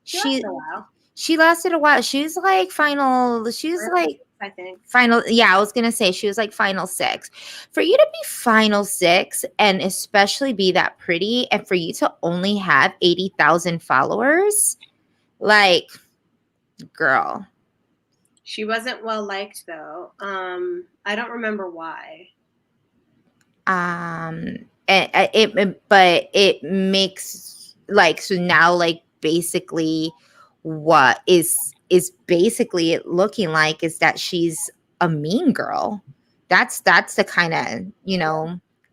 She lasted a while. She lasted a while. She was like I think. Final, yeah, I was gonna say she was like final six. For you to be final six and especially be that pretty, and for you to only have 80,000 followers, like, girl. She wasn't well liked though. I don't remember why. But it makes, like, so now, like, basically what is basically it looking like is that she's a mean girl. That's the kind of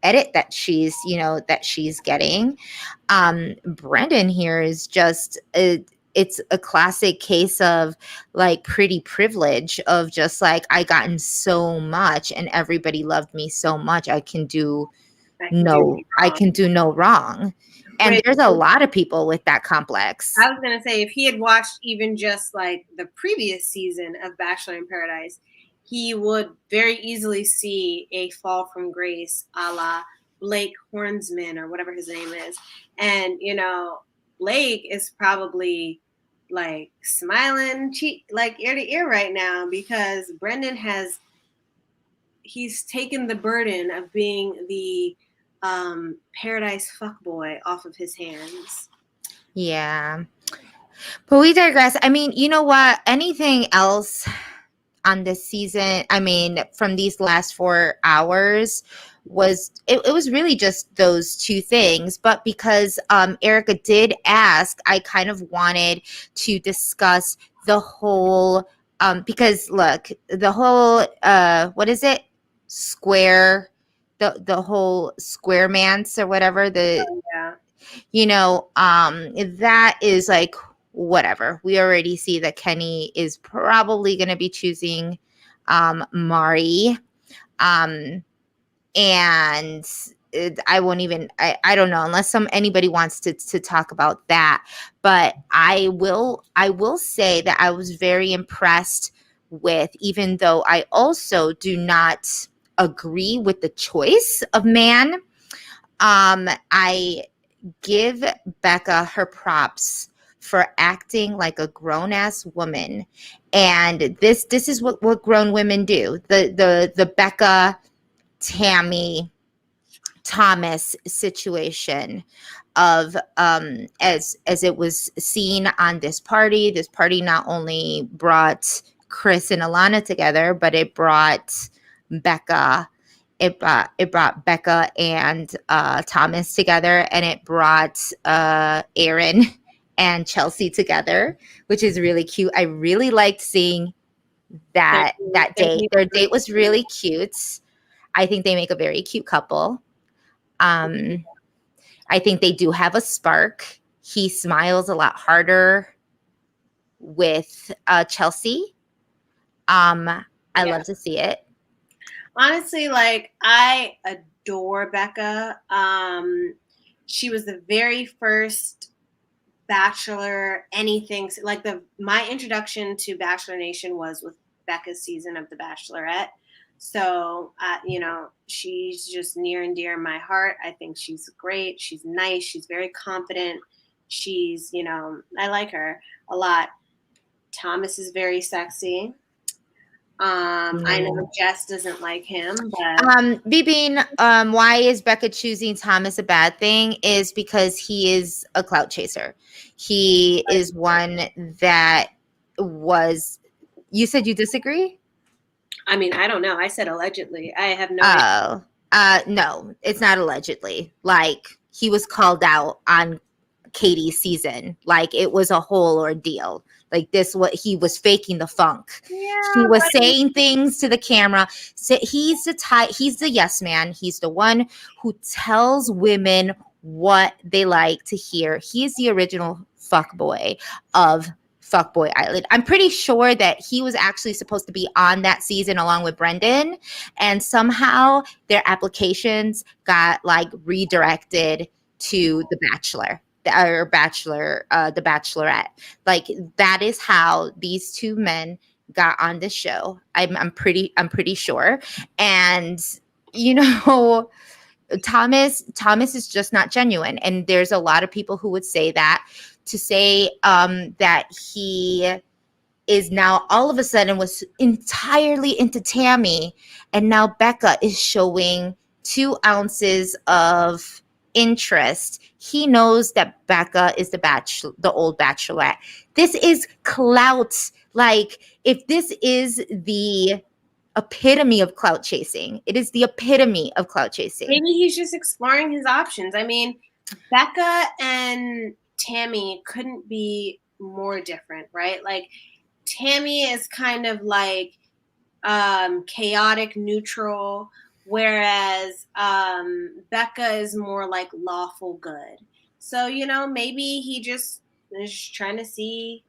edit that she's getting. Brendan here is just it's a classic case of like pretty privilege, of just like, I gotten so much and everybody loved me so much, I can do no wrong. And Which, there's a lot of people with that complex. I was gonna say, if he had watched even just like the previous season of Bachelor in Paradise, he would very easily see a fall from grace, a la Blake Hornsman or whatever his name is. And Blake is probably like smiling like ear to ear right now, because Brendan he's taken the burden of being the Paradise fuckboy off of his hands. Yeah. But we digress. I mean, you know what? Anything else on this season, I mean, from these last 4 hours, it was really just those two things. But because Erica did ask, I kind of wanted to discuss the whole Because look, the whole what is it? Square, the whole square mance or whatever, the Yeah. that is like whatever. We already see that Kenny is probably going to be choosing Mari. Um and I won't even I don't know unless anybody wants to talk about that, but I will say that I was very impressed with, even though I also do not agree with the choice of man. I give Becca her props for acting like a grown ass woman, and this is what grown women do. The Becca, Tammy, Thomas situation of as it was seen on this party. This party not only brought Chris and Alana together, but it brought Becca. It brought Becca and Thomas together, and it brought Aaron and Chelsea together, which is really cute. I really liked seeing that date. Their date was really cute. I think they make a very cute couple. Um, I think they do have a spark. He smiles a lot harder with Chelsea. I love to see it. Honestly, like I adore Becca. She was the very first Bachelor anything like my introduction to Bachelor Nation was with Becca's season of The Bachelorette. So, she's just near and dear in my heart. I think she's great. She's nice. She's very confident. She's, I like her a lot. Thomas is very sexy. I know Jess doesn't like him, but Bean, why is Becca choosing Thomas a bad thing? Is because he is a clout chaser. He is one that was. You said you disagree? I mean, I don't know. I said allegedly. I have no idea. No, it's not allegedly. Like, he was called out on Katie's season. Like, it was a whole ordeal. Like, this, what he was faking the funk. Yeah, he was saying things to the camera. So he's the yes man. He's the one who tells women what they like to hear. He's the original fuckboy of Fuckboy Island. I'm pretty sure that he was actually supposed to be on that season along with Brendan, and somehow their applications got like redirected to The Bachelor or Bachelor, The Bachelorette. Like, that is how these two men got on the show. I'm pretty sure, and you know. Thomas is just not genuine, and there's a lot of people who would say that, to say that he is now all of a sudden was entirely into Tammy, and now Becca is showing 2 ounces of interest. He knows that Becca is the old bachelorette. This is clout. Like, if this is the epitome of clout chasing, it is the epitome of clout chasing. Maybe he's just exploring his options. I mean, Becca and Tammy couldn't be more different, right? Like, Tammy is kind of like chaotic, neutral, whereas Becca is more like lawful good. So, maybe he just is trying to see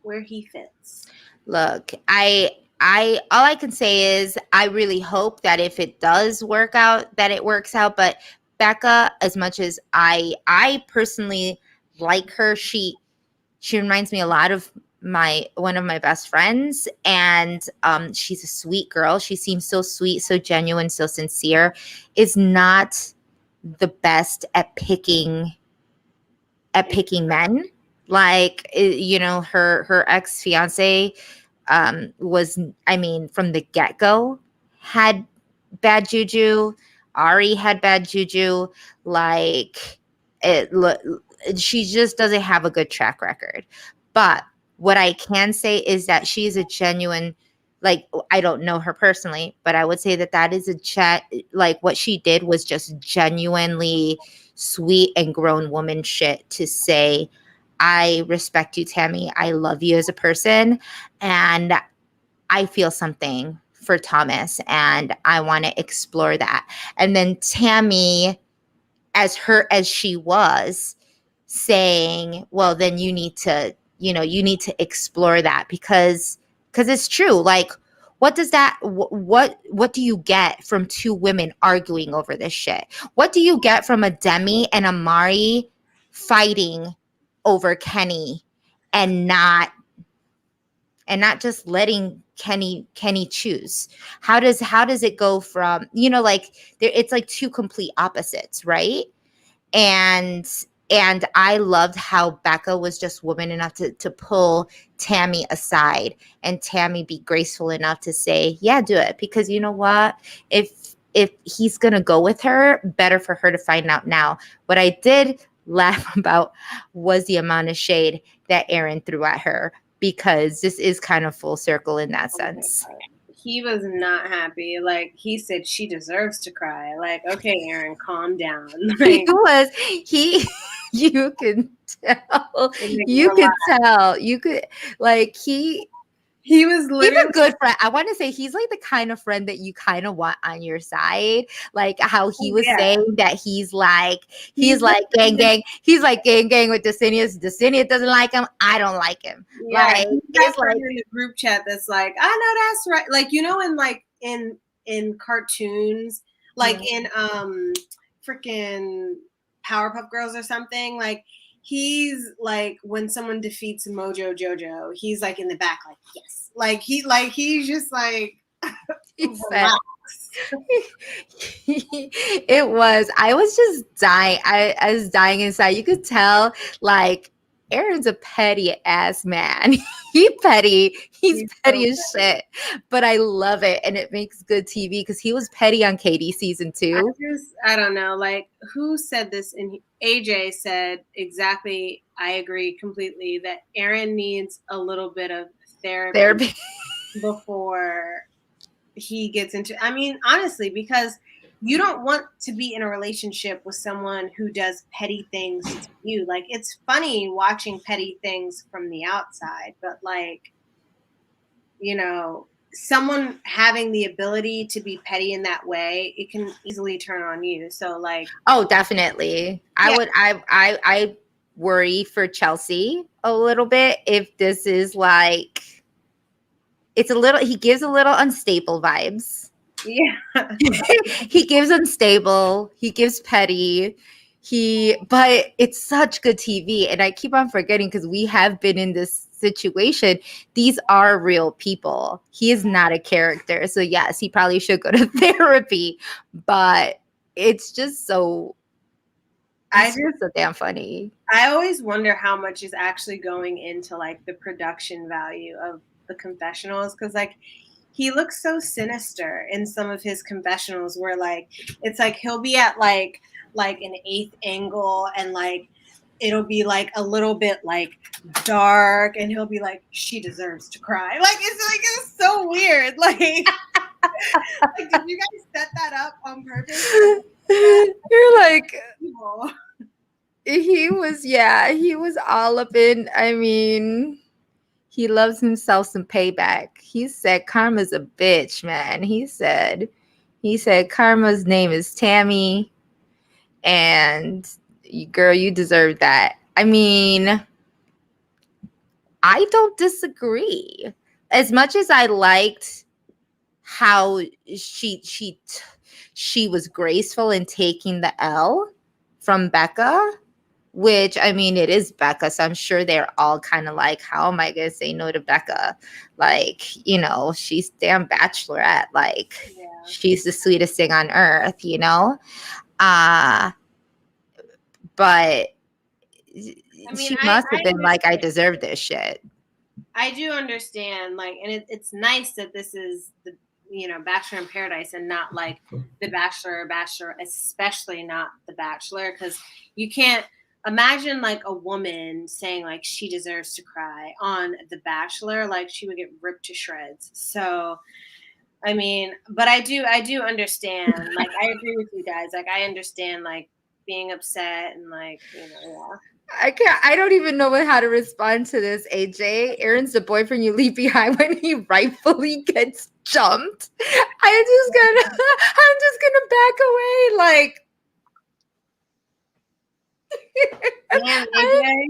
where he fits. Look, I all I can say is I really hope that if it does work out, that it works out. But Becca, as much as I personally like her, she reminds me a lot of one of my best friends, and she's a sweet girl. She seems so sweet, so genuine, so sincere. Is not the best at picking men. Like, her ex-fiance was, I mean, from the get-go had bad juju. Ari had bad juju. Like, she just doesn't have a good track record. But what I can say is that she's a genuine, like, I don't know her personally, but I would say that is like, what she did was just genuinely sweet and grown woman shit to say, I respect you, Tammy. I love you as a person. And I feel something for Thomas and I want to explore that. And then Tammy, as hurt as she was, saying, well, then you need to, you need to explore that because it's true. Like, what does that what do you get from two women arguing over this shit? What do you get from a Demi and a Mari fighting over Kenny and not just letting Kenny choose? How does it go from, like, it's like two complete opposites, right? And I loved how Becca was just woman enough to pull Tammy aside, and Tammy be graceful enough to say, yeah, do it, because you know what, if he's gonna go with her, better for her to find out now. What I did laugh about was the amount of shade that Aaron threw at her, because this is kind of full circle in that sense. He was not happy. Like, he said she deserves to cry. Like, okay, Aaron, calm down. Like, He you can tell, you could, like, he was he's literally a good friend. I want to say he's like the kind of friend that you kind of want on your side. Like how he was saying that he's like gang gang. He's like gang gang with Desinius. Desinius doesn't like him. I don't like him. Yeah, Like, it's like in the group chat that's like, I know that's right. Like, in like in cartoons, like in freaking Powerpuff Girls or something, like he's like when someone defeats Mojo Jojo, he's like in the back, like, yes. Like he's just like he said, it was, I was just dying. I was dying inside. You could tell, like, Aaron's a petty ass man. He's petty petty as shit, but I love it, and it makes good TV because he was petty on Katie season 2. I don't know, like, who said this? And AJ said exactly, I agree completely, that Aaron needs a little bit of therapy before he gets into, I mean, honestly, because you don't want to be in a relationship with someone who does petty things to you. Like, it's funny watching petty things from the outside, but like, someone having the ability to be petty in that way, it can easily turn on you. So like, oh, definitely. I worry for Chelsea a little bit if this is like, it's a little, he gives a little unstable vibes. Yeah. He gives unstable, he gives petty, but it's such good TV. And I keep on forgetting because we have been in this situation. These are real people. He is not a character. So yes, he probably should go to therapy, but it's just so, so damn funny. I always wonder how much is actually going into like the production value of the confessionals, because like he looks so sinister in some of his confessionals where like it's like he'll be at like an eighth angle and like it'll be like a little bit like dark and he'll be like, she deserves to cry. Like it's so weird. Like, like, did you guys set that up on purpose? You're like, he was all up in, I mean, he loves himself some payback. He said Karma's a bitch, man. He said Karma's name is Tammy, and girl, you deserve that. I mean, I don't disagree. As much as I liked how she was graceful in taking the L from Becca, which, I mean, it is Becca, so I'm sure they're all kind of like, how am I going to say no to Becca? Like, she's damn bachelorette. Like, she's the sweetest thing on earth, but I mean, she must have been like, I deserve this shit. I do understand, like, and it's nice that this is the Bachelor in Paradise and not like the Bachelor or Bachelor, especially not the Bachelor, because you can't imagine like a woman saying like she deserves to cry on the Bachelor, like she would get ripped to shreds. So I mean, but I do understand, like, I agree with you guys, like I understand, like, being upset and like, yeah. I don't even know how to respond to this, AJ. Aaron's the boyfriend you leave behind when he rightfully gets jumped. I'm just gonna back away. Like, Damn, AJ.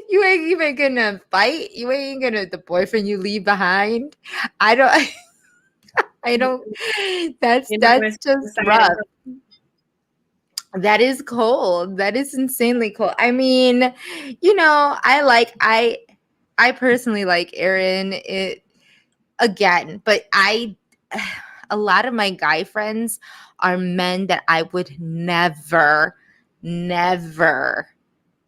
you ain't even gonna fight. You ain't gonna the boyfriend you leave behind. I don't. I don't. You know, That's it's just rough. That is cold. That is insanely cold. I mean, I personally like Aaron again, but a lot of my guy friends are men that I would never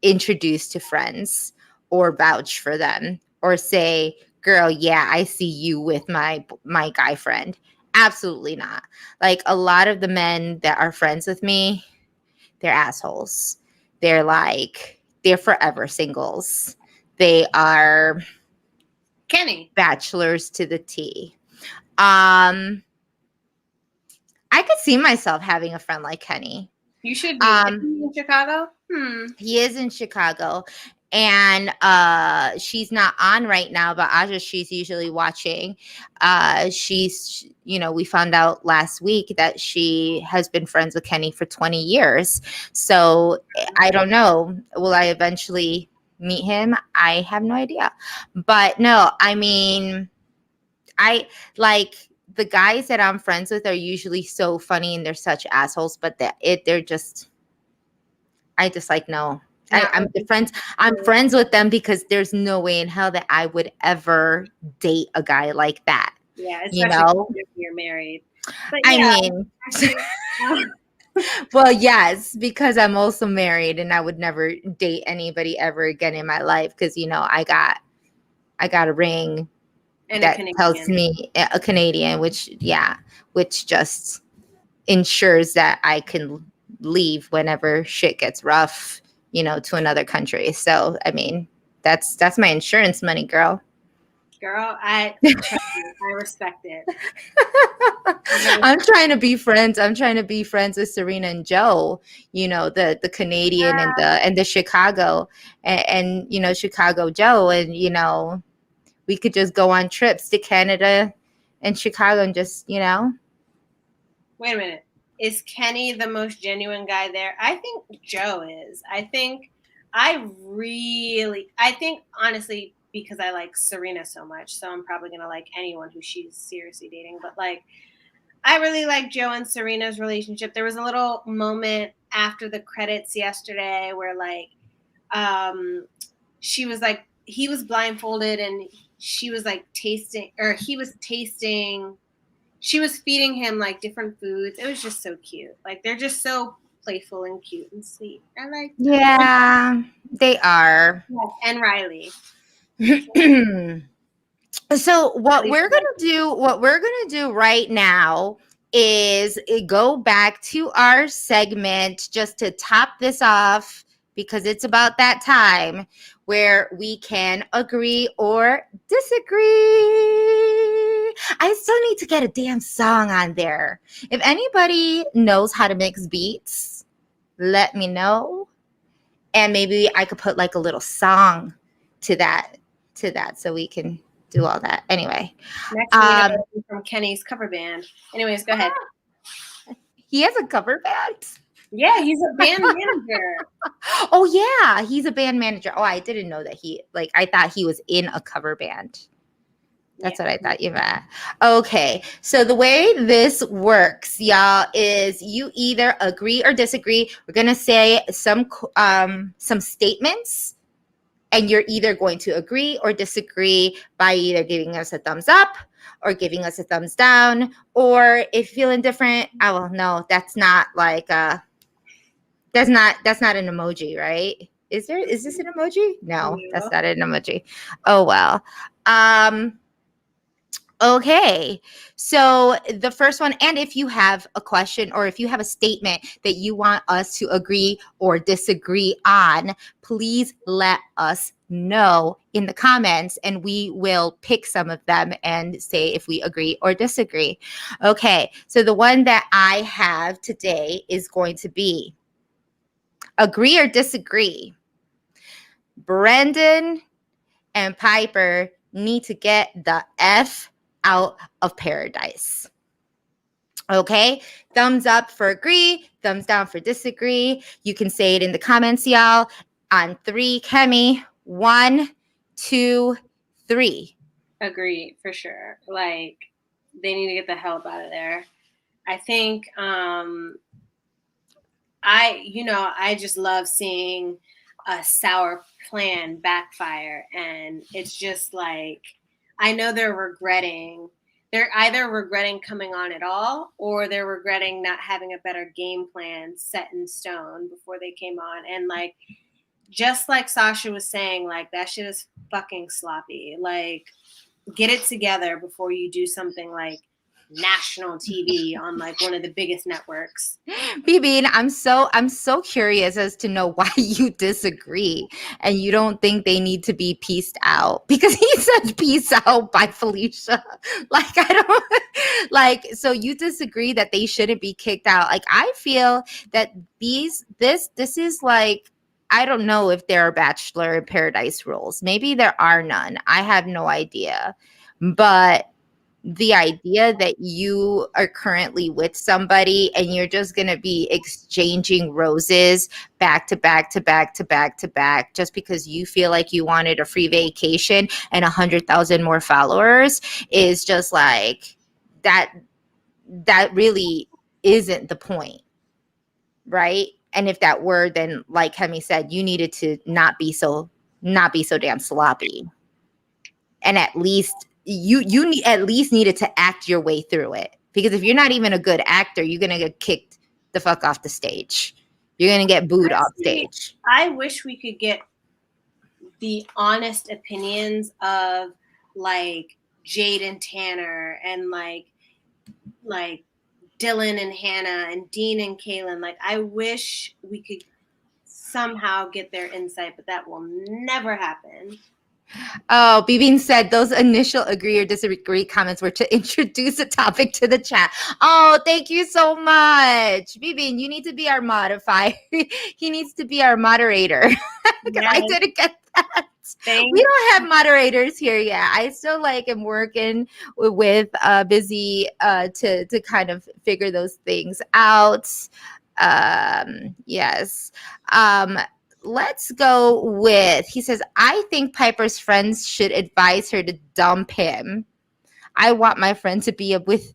introduce to friends or vouch for them or say, "Girl, yeah, I see you with my guy friend." Absolutely not. Like a lot of the men that are friends with me, they're assholes. They're forever singles. They are Kenny. bachelors to the T. I could see myself having a friend like Kenny. You should be. Is he in Chicago? He is in Chicago. And she's not on right now, but Aja, she's usually watching. We found out last week that she has been friends with Kenny for 20 years. So I don't know. Will I eventually meet him? I have no idea. But no, I mean, I like the guys that I'm friends with are usually so funny and they're such assholes, but they're just, I just like, no. I'm friends with them because there's no way in hell that I would ever date a guy like that. Yeah, especially if you're married. But I mean, well, yes, because I'm also married and I would never date anybody ever again in my life because I got a ring and that tells me a Canadian, which just ensures that I can leave whenever shit gets rough, to another country. So, I mean, that's my insurance money, girl. Girl, I respect it. I'm trying to be friends. I'm trying to be friends with Serena and Joe, the Canadian and the Chicago and Chicago Joe. And, we could just go on trips to Canada and Chicago and just, Wait a minute. Is Kenny the most genuine guy there? I think Joe is. I think honestly, because I like Serena so much, so I'm probably going to like anyone who she's seriously dating. But like, I really like Joe and Serena's relationship. There was a little moment after the credits yesterday where like, she was like, he was blindfolded and she was like tasting, she was feeding him like different foods. It was just so cute. Like they're just so playful and cute and sweet. I like them. Yeah, they are. Yes, and Riley. So what we're gonna do right now is go back to our segment just to top this off because it's about that time where we can agree or disagree. I still need to get a damn song on there. If anybody knows how to mix beats, let me know. And maybe I could put like a little song to that so we can do all that. Anyway. Next from Kenny's cover band. Anyways, go ahead. He has a cover band? Yeah, he's a band manager. Oh yeah, he's a band manager. Oh, I didn't know that I thought he was in a cover band. That's what I thought you meant. Okay, so the way this works, y'all, is you either agree or disagree. We're gonna say some statements, and you're either going to agree or disagree by either giving us a thumbs up or giving us a thumbs down. Or if you feel indifferent, no, that's not like that's not an emoji, right? Is this an emoji? No, that's not an emoji. Oh well. Okay, so the first one, and if you have a question or if you have a statement that you want us to agree or disagree on, please let us know in the comments and we will pick some of them and say if we agree or disagree. Okay, so the one that I have today is going to be Agree or disagree? Brendan and Piper need to get the F out of paradise. Okay, thumbs up for agree, thumbs down for disagree. You can say it in the comments, y'all. On three, KEMI. 1, 2, 3. Agree, for sure. Like, they need to get the help out of there. I think I just love seeing a sour plan backfire, and it's just like, I know they're either regretting coming on at all, or they're regretting not having a better game plan set in stone before they came on. And like, just like Sasha was saying, like, that shit is fucking sloppy. Like, get it together before you do something like national TV on like one of the biggest networks. BB, I'm so curious as to know why you disagree and you don't think they need to be pieced out, because he said peace out by Felicia. Like, I don't like, so you disagree that they shouldn't be kicked out. Like, I feel that this is like, I don't know if there are Bachelor in Paradise rules. Maybe there are none. I have no idea. But the idea that you are currently with somebody and you're just going to be exchanging roses back to back to back to back to back just because you feel like you wanted a free vacation and 100,000 more followers is just like that really isn't the point, right? And if that were, then like Kemi said, you needed to not be so damn sloppy, and at least you need, at least needed to act your way through it, because if you're not even a good actor, you're gonna get kicked the fuck off the stage. You're gonna get booed off stage. I wish we could get the honest opinions of like Jade and Tanner, and like Dylan and Hannah, and Dean and Kaylin. Like, I wish we could somehow get their insight, but that will never happen. Oh, Bibin said those initial agree or disagree comments were to introduce a topic to the chat. Oh, thank you so much. Bibin, you need to be our modifier. He needs to be our moderator. Because Yes. I didn't get that. Thank We don't have moderators here yet. I still like am working with busy to kind of figure those things out. Yes. Let's go with, he says, I think Piper's friends should advise her to dump him. I want my friend to be with,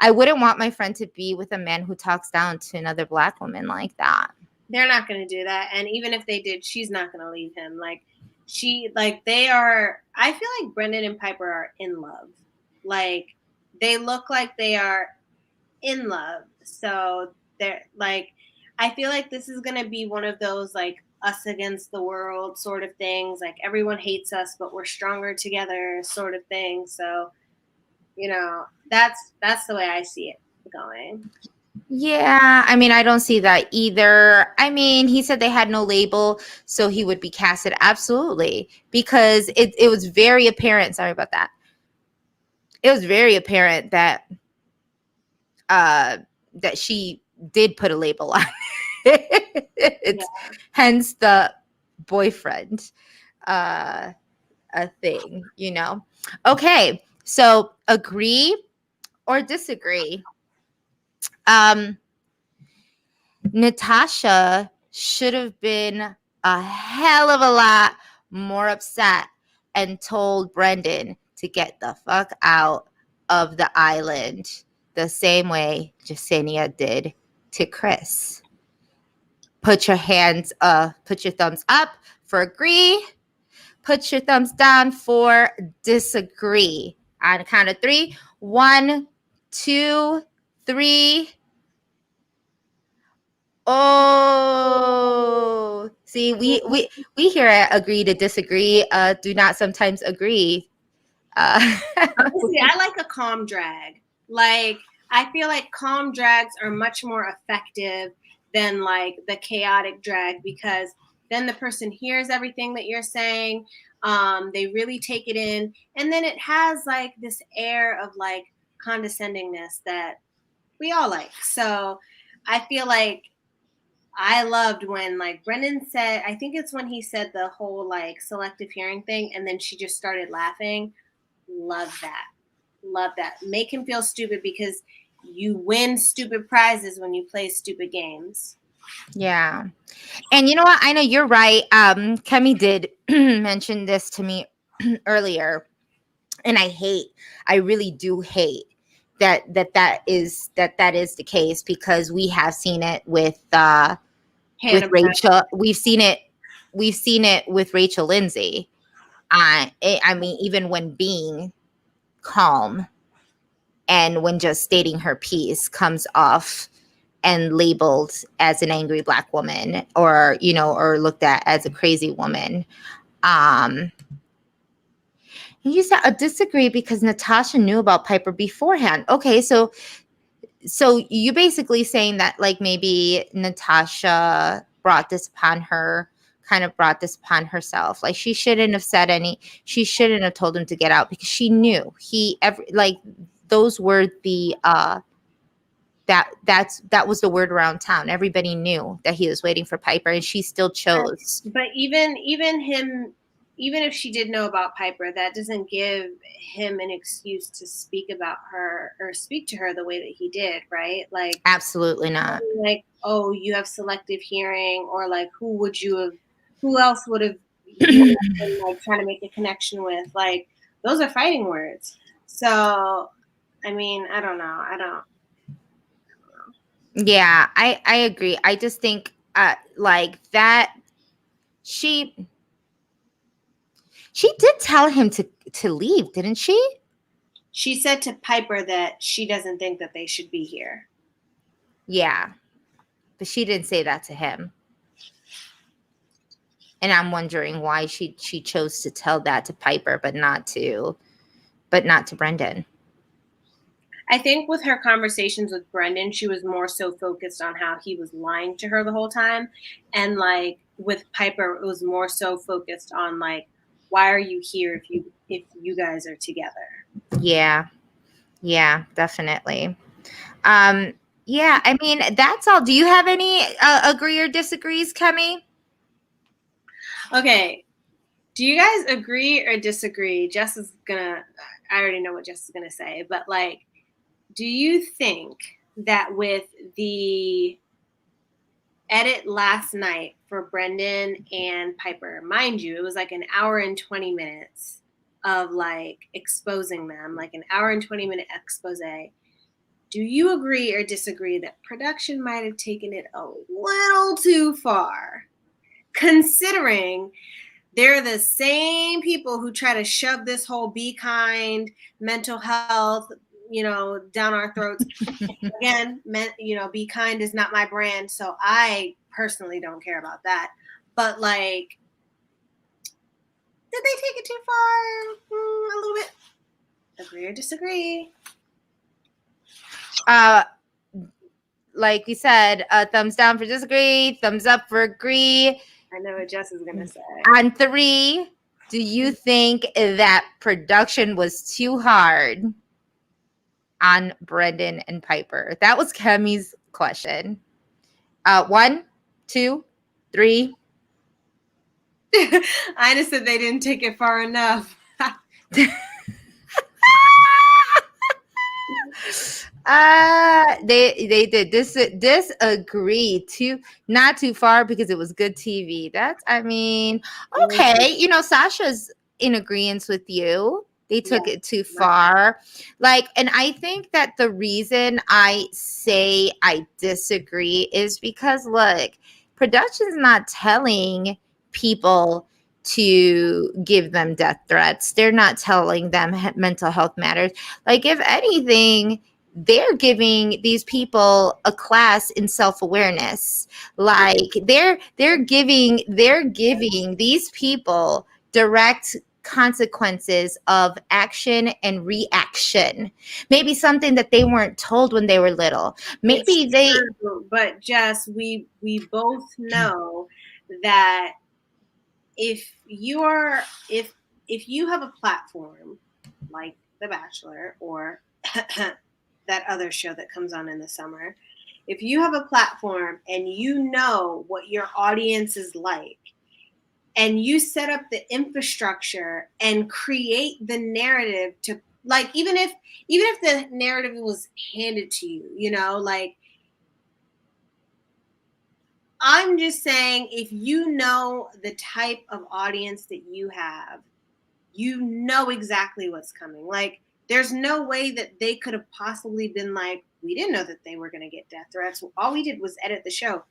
I wouldn't want my friend to be with a man who talks down to another Black woman like that. They're not going to do that. And even if they did, she's not going to leave him. Like, they are, I feel like Brendan and Piper are in love. Like, they look like they are in love. So they're like, I feel like this is going to be one of those like us against the world sort of things. Like, everyone hates us, but we're stronger together sort of thing. So, that's the way I see it going. Yeah, I mean, I don't see that either. I mean, he said they had no label, so he would be casted. Absolutely. Because it was very apparent. Sorry about that. It was very apparent that that she did put a label on it. Hence the boyfriend a thing, Okay, so agree or disagree? Natasha should have been a hell of a lot more upset and told Brendan to get the fuck out of the island the same way Jasenia did to Chris. Put your thumbs up for agree. Put your thumbs down for disagree. On the count of 3. 1, 2, 3. Oh, see, we here at Agree to Disagree do not sometimes agree. Honestly, I like a calm drag. Like, I feel like calm drags are much more effective than like the chaotic drag, because then the person hears everything that you're saying. They really take it in, and then it has like this air of like condescendingness that we all like. So I feel like I loved when like Brendan said, I think it's when he said the whole like selective hearing thing, and then she just started laughing. Love that. Love that. Make him feel stupid because you win stupid prizes when you play stupid games. Yeah. And you know what? I know you're right. Kemi did mention this to me earlier, and I really do hate that is the case, because we have seen it with Hannah Brown. Rachel. We've seen it with Rachel Lindsay. I mean, even when being calm and when just stating her piece comes off and labeled as an angry black woman, or or looked at as a crazy woman. um you said I disagree because Natasha knew about Piper beforehand. Okay, so you basically saying that like maybe Natasha kind of brought this upon herself. Like she shouldn't have told him to get out, because she knew like those were the that was the word around town. Everybody knew that he was waiting for Piper, and she still chose. But even him, even if she did know about Piper, that doesn't give him an excuse to speak about her or speak to her the way that he did, right? Absolutely not. Like, oh, you have selective hearing, or like, who else would have you been like trying to make a connection with? Like, those are fighting words. So, I mean, I don't know. I don't. Yeah, I agree. I just think like that she she did tell him to leave, didn't she? She said to Piper that she doesn't think that they should be here. Yeah, but she didn't say that to him. And I'm wondering why she chose to tell that to Piper, but not to Brendan. I think with her conversations with Brendan, she was more so focused on how he was lying to her the whole time. And like with Piper, it was more so focused on like, why are you here if you guys are together? Yeah. Yeah, definitely. Yeah, I mean, that's all. Do you have any agree or disagrees, Kemi? Okay. Do you guys agree or disagree? I already know what Jess is gonna say, but like, do you think that with the edit last night for Brendan and Piper, mind you, it was like an hour and 20 minutes of like exposing them, like an hour and 20-minute expose. Do you agree or disagree that production might have taken it a little too far, considering they're the same people who try to shove this whole be kind, mental health, down our throats? Again, be kind is not my brand, so I personally don't care about that. But like, did they take it too far? A little bit. Agree or disagree? Like we said, thumbs down for disagree, thumbs up for agree. I know what Jess is gonna say. On 3, do you think that production was too hard on Brendan and Piper? That was Kemi's question. 1, 2, 3. I just said they didn't take it far enough. They did disagree, not too far, because it was good TV. Okay. Sasha's in agreement with you. They took it too far. Like, and I think that the reason I say I disagree is because, look, production's not telling people to give them death threats. They're not telling them mental health matters. Like, if anything, they're giving these people a class in self-awareness. Like, they're giving these people direct consequences of action and reaction. Maybe something that they weren't told when they were little. Maybe but Jess, we both know that if you have a platform like The Bachelor or that other show that comes on in the summer, if you have a platform and you know what your audience is like, and you set up the infrastructure and create the narrative to, like, even if the narrative was handed to you, like, I'm just saying, if you know the type of audience that you have, you know exactly what's coming. Like, there's no way that they could have possibly been like, we didn't know that they were going to get death threats. All we did was edit the show.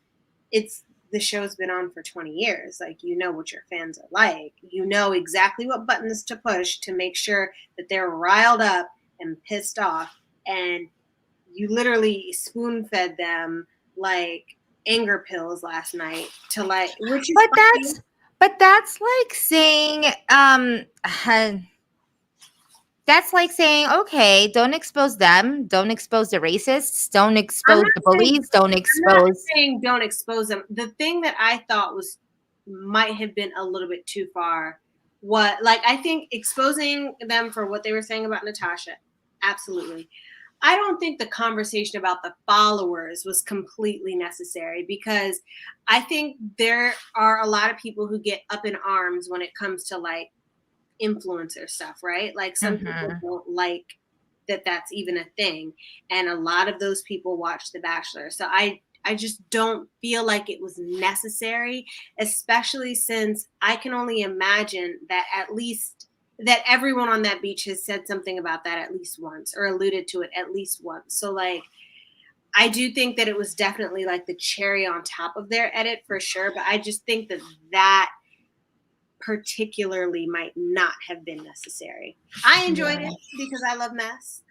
The show's been on for 20 years. Like, you know what your fans are like. You know exactly what buttons to push to make sure that they're riled up and pissed off. And you literally spoon fed them like anger pills last night to, like, which is But fine. that's like saying that's like saying, okay, don't expose them, don't expose the racists, don't I'm expose not the saying bullies, don't I'm not expose. saying don't expose them. The thing that I thought might have been a little bit too far, I think exposing them for what they were saying about Natasha, absolutely. I don't think the conversation about the followers was completely necessary, because I think there are a lot of people who get up in arms when it comes to, like, influencer stuff, right? Like, some people Mhm. don't like that that's even a thing, and a lot of those people watch The Bachelor. So I just don't feel like it was necessary, especially since I can only imagine that everyone on that beach has said something about that at least once, or alluded to it at least once. So, like, I do think that it was definitely like the cherry on top of their edit for sure, but I just think that particularly might not have been necessary. I enjoyed Yeah. it because I love mess,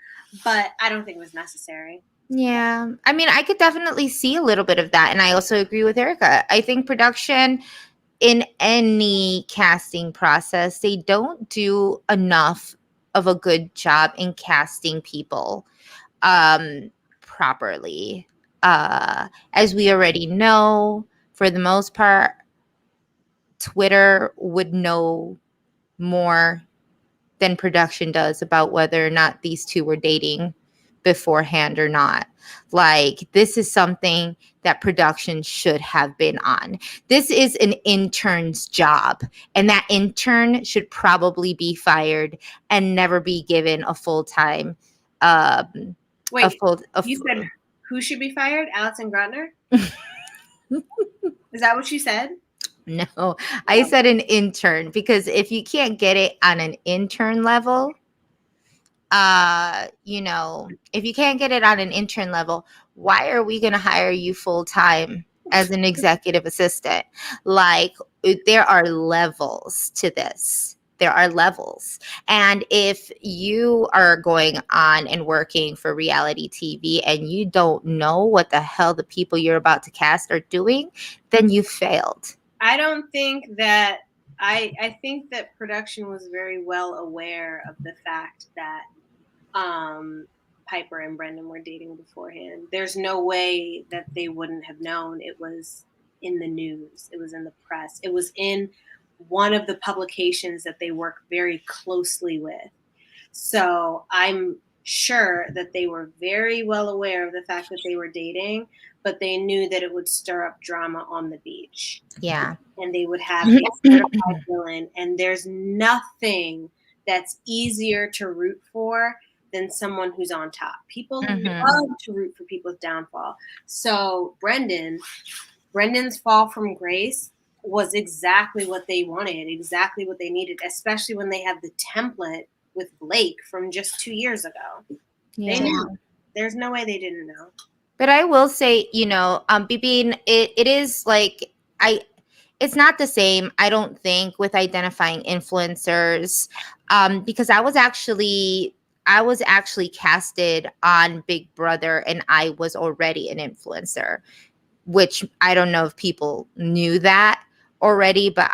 but I don't think it was necessary. Yeah. I mean, I could definitely see a little bit of that. And I also agree with Erica. I think production in any casting process, they don't do enough of a good job in casting people properly. As we already know, for the most part, Twitter would know more than production does about whether or not these two were dating beforehand or not. Like, this is something that production should have been on. This is an intern's job, and that intern should probably be fired and never be given a full-time a Wait, full a you said who should be fired? Alison Grotner? Is that what you said? no, I said an intern, because if you can't get it on an intern level, if you can't get it on an intern level, why are we going to hire you full time as an executive assistant? Like, there are levels to this. There are levels. And if you are going on and working for reality TV and you don't know what the hell the people you're about to cast are doing, then you failed. I don't think that I think that production was very well aware of the fact that Piper and Brendan were dating beforehand. There's no way that they wouldn't have known. It was in the news, it was in the press, it was in one of the publications that they work very closely with. So I'm sure that they were very well aware of the fact that they were dating, but they knew that it would stir up drama on the beach. Yeah. And they would have a certified villain. And there's nothing that's easier to root for than someone who's on top. People love to root for people's downfall. So Brendan's fall from grace was exactly what they wanted, exactly what they needed, especially when they have the template with Blake from just 2 years ago. Yeah. They knew. There's no way they didn't know. But I will say, being it is like it's not the same, I don't think, with identifying influencers, because I was actually casted on Big Brother, and I was already an influencer, which I don't know if people knew that already, but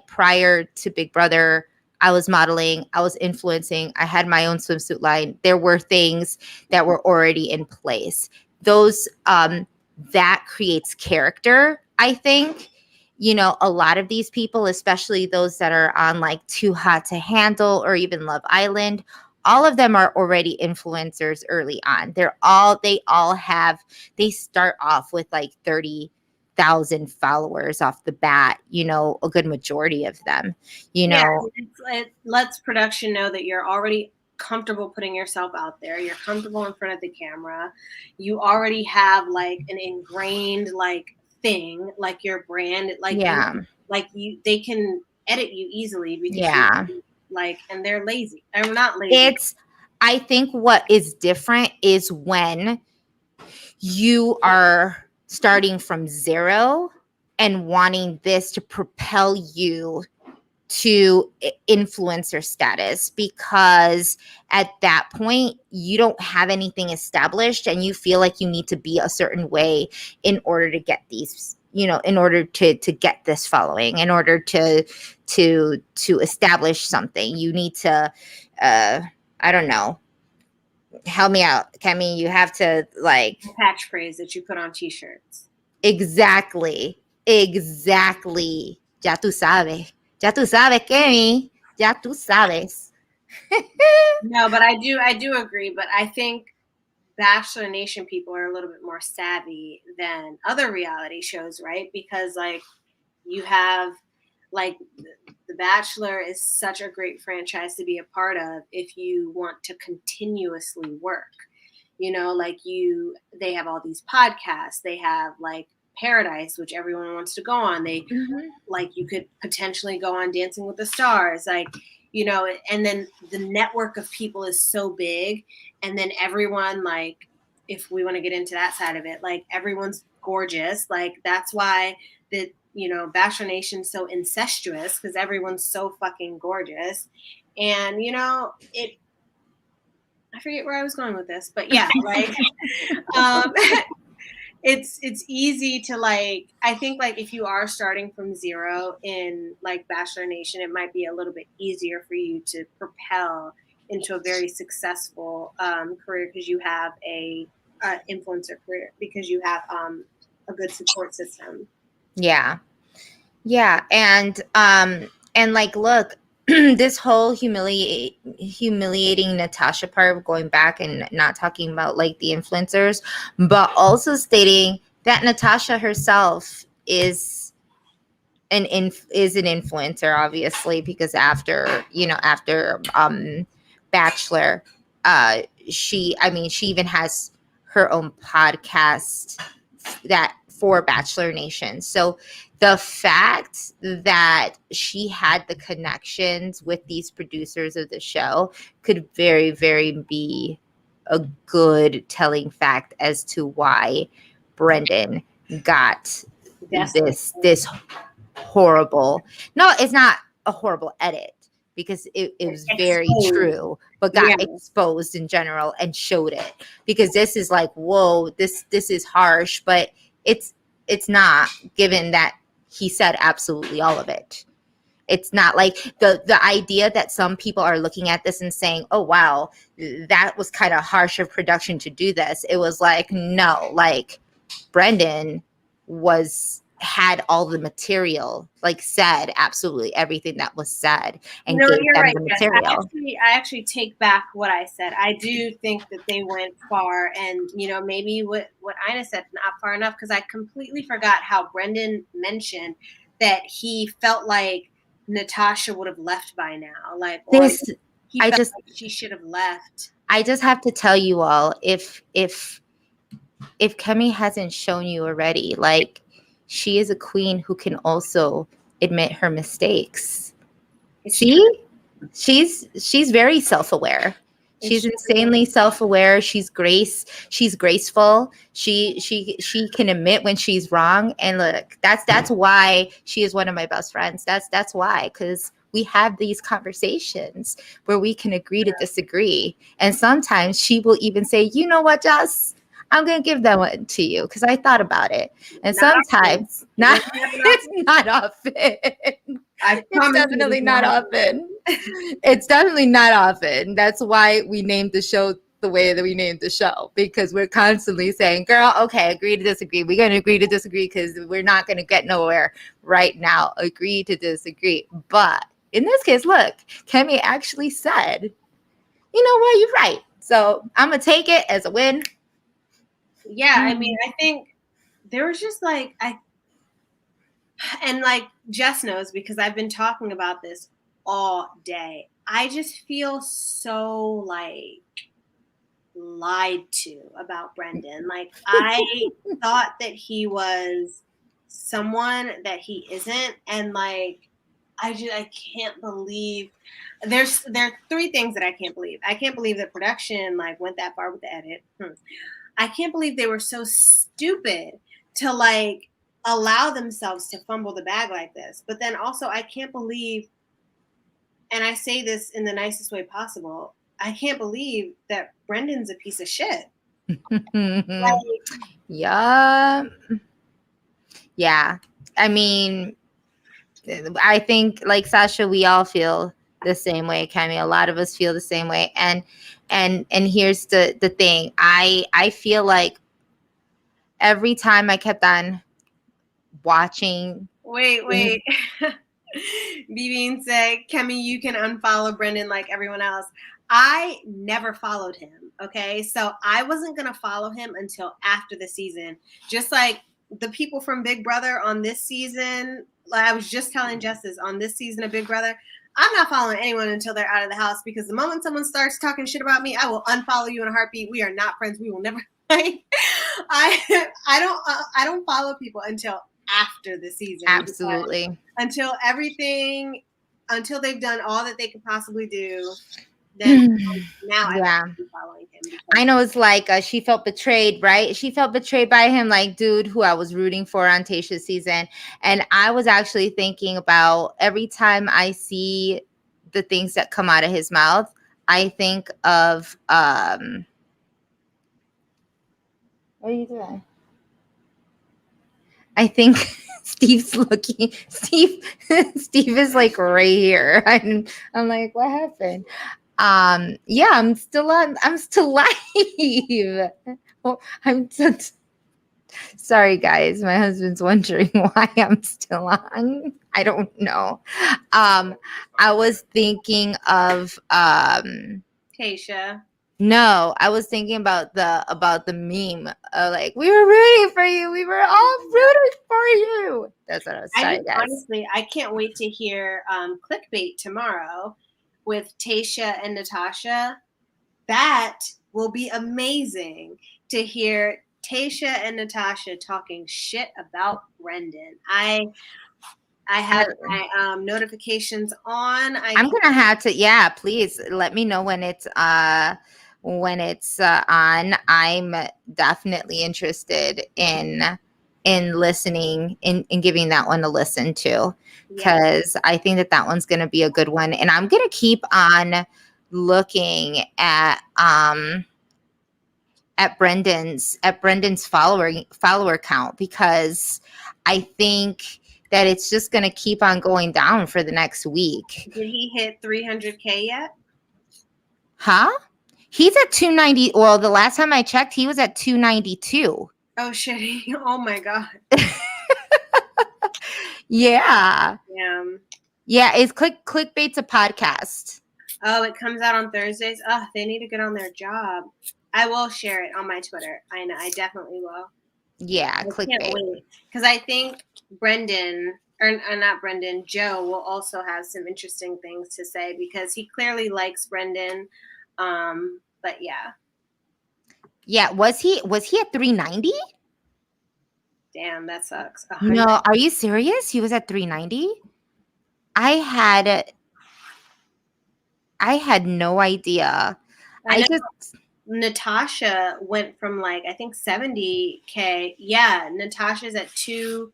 prior to Big Brother, I was modeling, I was influencing, I had my own swimsuit line. There were things that were already in place. Those that creates character, I think. A lot of these people, especially those that are on like Too Hot to Handle or even Love Island, all of them are already influencers early on. They start off with like 30,000 followers off the bat, a good majority of them, it lets production know that you're already comfortable putting yourself out there. You're comfortable in front of the camera. You already have like an ingrained like thing, like your brand, Yeah. they can edit you easily because Yeah. and they're lazy. I'm not lazy. I think what is different is when you are starting from zero and wanting this to propel you to influencer status, because at that point you don't have anything established and you feel like you need to be a certain way in order to get these, in order to get this following, in order to establish something. You need to I don't know, help me out, Kemi. You have to like catchphrase that you put on t-shirts. Exactly. Ya tú sabes. Ya tú sabes, Kemi. Ya tú sabes. No, but I do agree. But I think Bachelor Nation people are a little bit more savvy than other reality shows, right? Because like you have like The Bachelor is such a great franchise to be a part of if you want to continuously work. They have all these podcasts. They have like Paradise, which everyone wants to go on. They like you could potentially go on Dancing with the Stars, and then the network of people is so big, and then everyone, like, if we want to get into that side of it, like everyone's gorgeous. Like that's why Bachelor Nation's so incestuous, because everyone's so fucking gorgeous. And I forget where I was going with this, but yeah, like it's easy to like, I think like if you are starting from zero in like Bachelor Nation, it might be a little bit easier for you to propel into a very successful career, because you have a influencer career, because you have a good support system. Yeah. And like, look, this whole humiliating Natasha part of going back and not talking about like the influencers, but also stating that Natasha herself is an influencer, obviously, because after Bachelor, she even has her own podcast that for Bachelor Nation. So the fact that she had the connections with these producers of the show could very, very be a good telling fact as to why Brendan got this horrible. No, it's not a horrible edit, because it was very true, but got exposed in general and showed it, because this is like, whoa, this is harsh, but it's not, given that he said absolutely all of it. It's not like the idea that some people are looking at this and saying, oh wow, that was kind of harsh of production to do this. It was like, no, like Brendan had all the material, like said absolutely everything that was said, and gave them right, the material. I actually take back what I said. I do think that they went far, and maybe what Ina said, not far enough, because I completely forgot how Brendan mentioned that he felt like Natasha would have left by now, like, or he felt like she should have left. I just have to tell you all, if KEMI hasn't shown you already, like, she is a queen who can also admit her mistakes. See? She's very self-aware. She's insanely self-aware. She's graceful. She can admit when she's wrong. And look, that's why she is one of my best friends. That's why, because we have these conversations where we can agree to disagree. And sometimes she will even say, you know what, Jess? I'm going to give that one to you because I thought about it. And sometimes it's not often. It's definitely not often. It's definitely not often. That's why we named the show the way that we named the show, because we're constantly saying, girl, okay, agree to disagree. We're going to agree to disagree because we're not going to get nowhere right now. Agree to disagree. But in this case, look, KEMI actually said you know what, you're right. So I'm gonna take it as a win. Yeah, I mean, I think there was just like and like Jess knows because I've been talking about this all day. I just feel so like lied to about Brendan. Like I thought that he was someone that he isn't, and like I can't believe there are three things that I can't believe. I can't believe that production like went that far with the edit. I can't believe they were so stupid to like allow themselves to fumble the bag like this. But then also I can't believe, and I say this in the nicest way possible, I can't believe that Brendan's a piece of shit. Like, Yeah. Yeah. I mean, I think like Sasha, we all feel the same way, Kemi. A lot of us feel the same way. And here's the thing. I feel like every time I kept on watching. wait. Bean said, Kemi, you can unfollow Brendan like everyone else. I never followed him. Okay. So I wasn't going to follow him until after the season. Just like the people from Big Brother on this season. Like I was just telling Justice on this season of Big Brother, I'm not following anyone until they're out of the house because the moment someone starts talking shit about me, I will unfollow you in a heartbeat. We are not friends. We will never. Like, I don't follow people until after the season. Absolutely. Until they've done all that they could possibly do, then now Yeah. I'm following him. I know it's like she felt betrayed, right? She felt betrayed by him, like, dude, who I was rooting for on Tayshia's season. And I was actually thinking about every time I see the things that come out of his mouth, I think of what are you doing? I think Steve's looking. Steve is like right here. I'm like, what happened? Yeah, I'm still on. I'm still live. Oh, I'm just sorry, guys. My husband's wondering why I'm still on. I don't know. I was thinking of Tayshia. no, I was thinking about the meme. Like, we were rooting for you. We were all rooting for you. That's what I was. Sorry, guys. Honestly, I can't wait to hear clickbait tomorrow with Tayshia and Natasha. That will be amazing to hear Tayshia and Natasha talking shit about Brendan. I have my notifications on. I'm gonna have to. Yeah, please let me know when it's on. I'm definitely interested in listening, in giving that one a listen to, because I think that one's gonna be a good one, and I'm gonna keep on looking at Brendan's follower count, because I think that it's just going to keep on going down for the next week. Did he hit 300K yet? Huh? He's at 290. Well, the last time I checked, he was at 292. Oh shit. Oh my god. Yeah. Damn. Yeah, it's Clickbait's a podcast. Oh, it comes out on Thursdays. Oh, they need to get on their job. I will share it on my Twitter. I know, I definitely will. Yeah, Clickbait. Because I think Brendan, or not Brendan, Joe will also have some interesting things to say because he clearly likes Brendan. But yeah. Yeah, was he at 390? Damn, that sucks. No, are you serious? He was at 390? I had no idea. I just Natasha went from like I think 70K. Yeah, Natasha's at 2.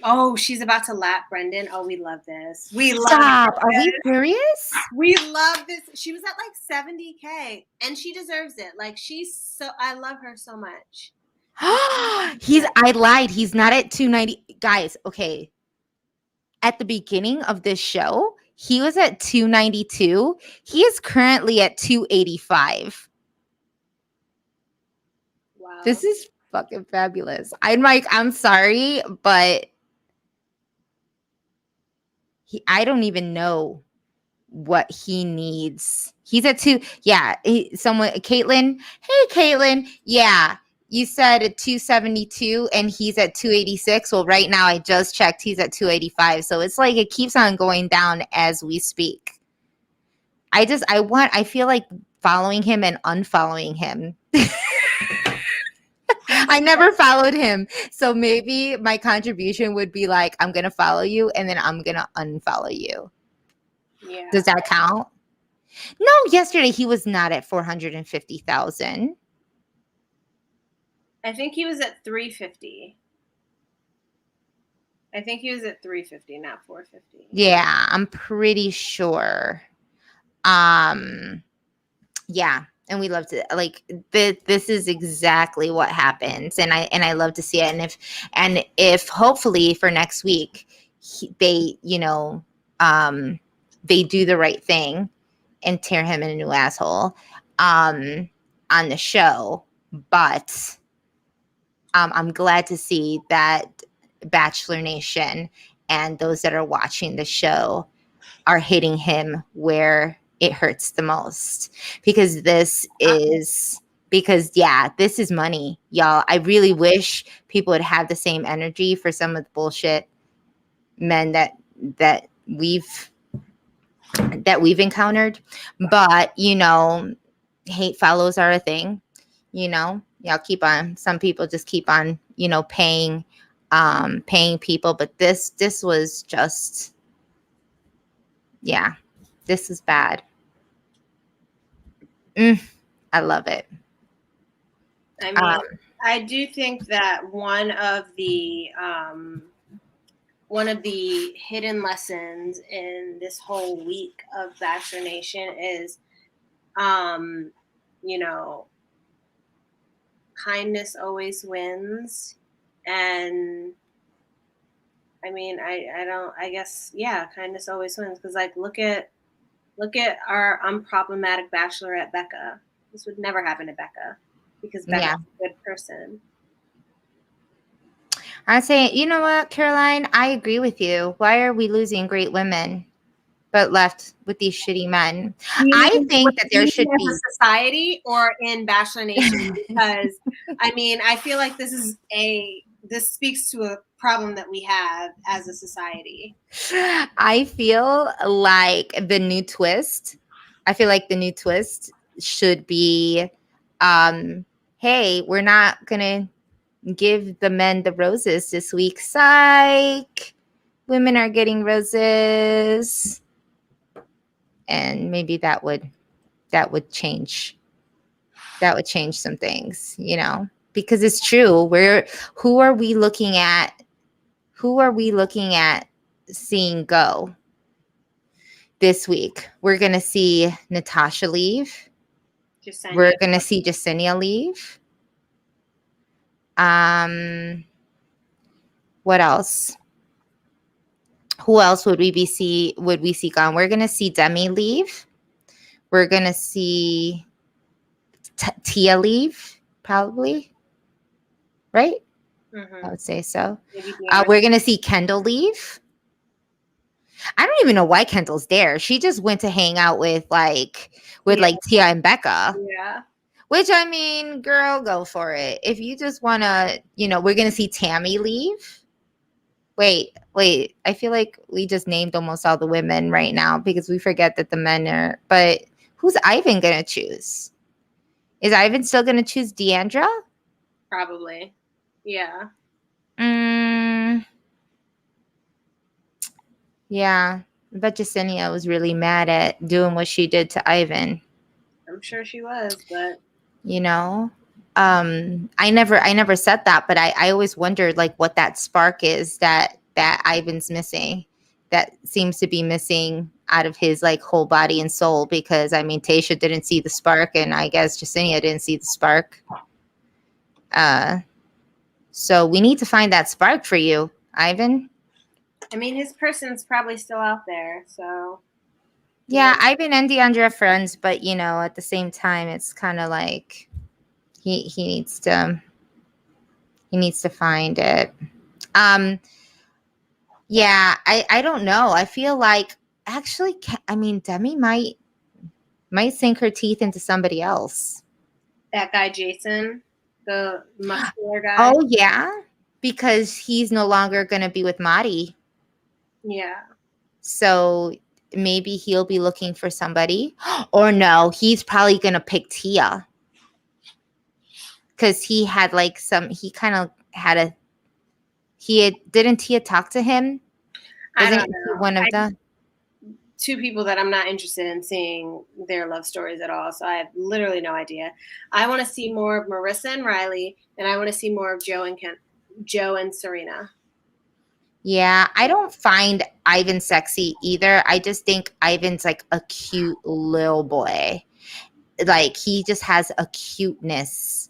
Oh, she's about to lap Brendan. Oh, we love this. Stop. Are we serious? We love this. She was at like 70K, and she deserves it. Like I love her so much. I lied. He's not at 290. Guys, okay. At the beginning of this show, he was at 292. He is currently at 285. Wow. This is fucking fabulous. I'm sorry, but I don't even know what he needs. He's at 2. Yeah, someone, Caitlin. Hey, Caitlin. Yeah, you said at 272 and he's at 286. Well, right now I just checked. He's at 285. So it's like it keeps on going down as we speak. I feel like following him and unfollowing him. I never followed him. So maybe my contribution would be like, I'm going to follow you and then I'm going to unfollow you. Yeah. Does that count? No, yesterday he was not at 450,000. I think he was at 350. I think he was at 350, not 450. Yeah, I'm pretty sure. Yeah, and we love to like this is exactly what happens, and I love to see it. And if hopefully for next week they they do the right thing and tear him in a new asshole on the show, but I'm glad to see that Bachelor Nation and those that are watching the show are hitting him where it hurts the most, because this is money, y'all. I really wish people would have the same energy for some of the bullshit men that we've encountered, but hate follows are a thing. Y'all keep on, some people just keep on paying people, but this was just, yeah, this is bad. I love it. I mean, I do think that one of the hidden lessons in this whole week of Bachelor Nation is, kindness always wins. And I mean, I guess, yeah, kindness always wins. Because like, look at our unproblematic bachelorette Becca. This would never happen to Becca because Becca's a good person. I say, you know what, Caroline, I agree with you. Why are we losing great women but left with these shitty men? I think that there should be a society or in Bachelor Nation, because I mean, I feel like this speaks to a problem that we have as a society. I feel like the new twist should be, hey, we're not gonna give the men the roses this week. Psych. Women are getting roses. And maybe that would change. That would change some things, because it's true. Who are we looking at seeing go this week? We're going to see Natasha leave. We're going to see Jasenia leave. What else? Who else would we see gone? We're going to see Demi leave. We're going to see Tia leave, probably. Right? I would say so. We're going to see Kendall leave. I don't even know why Kendall's there. She just went to hang out with Tia and Becca. Yeah. Which, I mean, girl, go for it. If you just want to, we're going to see Tammy leave. Wait. I feel like we just named almost all the women right now because we forget that the men are. But who's Ivan going to choose? Is Ivan still going to choose Deandra? Probably. Yeah. Yeah. But Jasenia was really mad at doing what she did to Ivan. I'm sure she was, but I never said that, but I always wondered like what that spark is that Ivan's missing, that seems to be missing out of his like whole body and soul, because I mean Tayshia didn't see the spark and I guess Jasenia didn't see the spark. So we need to find that spark for you, Ivan. I mean, his person's probably still out there, so. Yeah, Ivan and Deandra are friends, but at the same time, it's kind of like he needs to find it. Yeah, I don't know. I feel like actually, I mean, Demi might sink her teeth into somebody else. That guy Jason, the muscular guy. Oh yeah, because he's no longer going to be with Madi. Yeah. So maybe he'll be looking for somebody. Or no, he's probably going to pick Tia. Because he had like he kind of had didn't Tia talk to him? I Wasn't don't he know. one of the? Two people that I'm not interested in seeing their love stories at all. So I have literally no idea. I want to see more of Marissa and Riley, and I want to see more of Joe and Serena. Yeah, I don't find Ivan sexy either. I just think Ivan's like a cute little boy. Like he just has a cuteness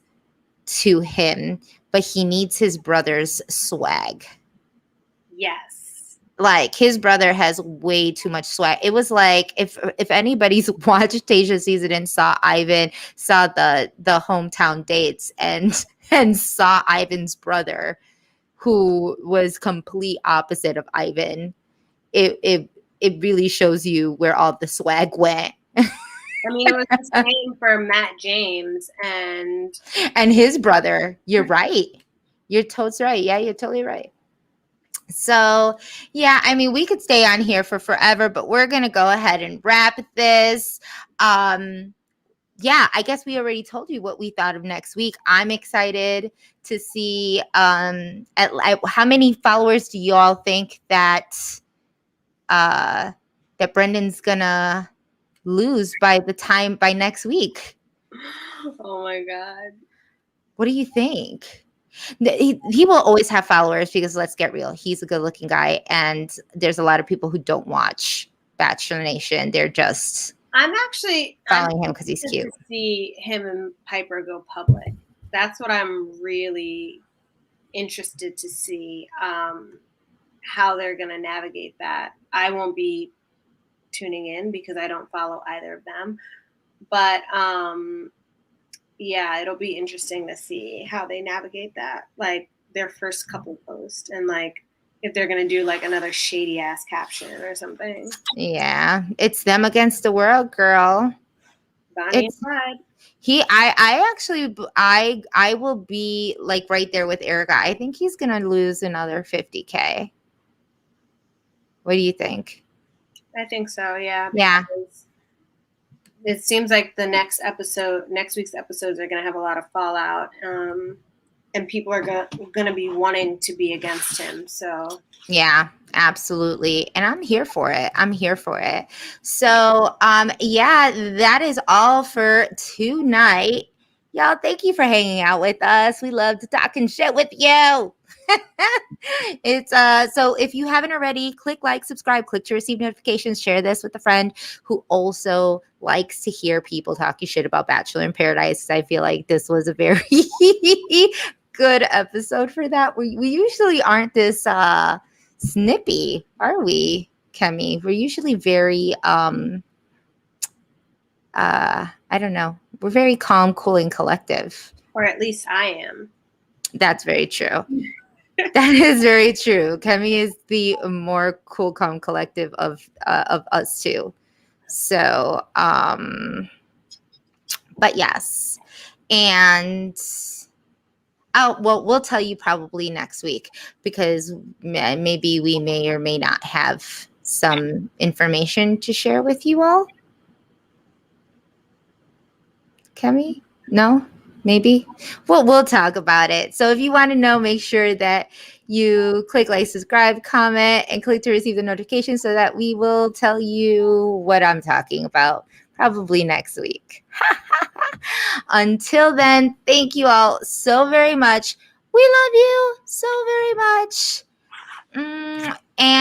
to him, but he needs his brother's swag. Yes. Like his brother has way too much swag. It was like if anybody's watched Tasia season and saw Ivan, saw the hometown dates and saw Ivan's brother, who was complete opposite of Ivan, it really shows you where all the swag went. I mean, it was the same for Matt James and his brother. You're right. You're totally right. Yeah, you're totally right. So, yeah, I mean, we could stay on here for forever, but we're going to go ahead and wrap this. Yeah, I guess we already told you what we thought of next week. I'm excited to see at how many followers do you all think that that Brendan's going to lose by next week? Oh my God. What do you think? He will always have followers because let's get real, he's a good looking guy, and there's a lot of people who don't watch Bachelor Nation. They're just I'm following him because he's cute. To see him and Piper go public. That's what I'm really interested to see, how they're going to navigate that. I won't be tuning in because I don't follow either of them. But yeah, it'll be interesting to see how they navigate that, like their first couple posts, and like if they're gonna do like another shady ass caption or something. Yeah, it's them against the world, girl. Bonnie and Clyde. I will be like right there with Erica. I think he's gonna lose another 50K. What do you think? I think so, yeah. Yeah. It seems like the next week's episodes are going to have a lot of fallout, and people are going to be wanting to be against him. So yeah, absolutely, and I'm here for it. So yeah, that is all for tonight, y'all. Thank you for hanging out with us. We love to talk and shit with you. It's so if you haven't already, click like, subscribe, click to receive notifications, share this with a friend who also likes to hear people talking shit about Bachelor in Paradise. I feel like this was a very good episode for that. We usually aren't this snippy, are we, Kemi? We're usually very I don't know. We're very calm, cool, and collective. Or at least I am. That's very true. That is very true. Kemi is the more cool, calm, collective of us two. So, but yes, and well, we'll tell you probably next week because maybe we may or may not have some information to share with you all. Kemi? No? Maybe? Well, we'll talk about it. So if you want to know, make sure that you click like, subscribe, comment, and click to receive the notification so that we will tell you what I'm talking about probably next week. Until then, thank you all so very much. We love you so very much.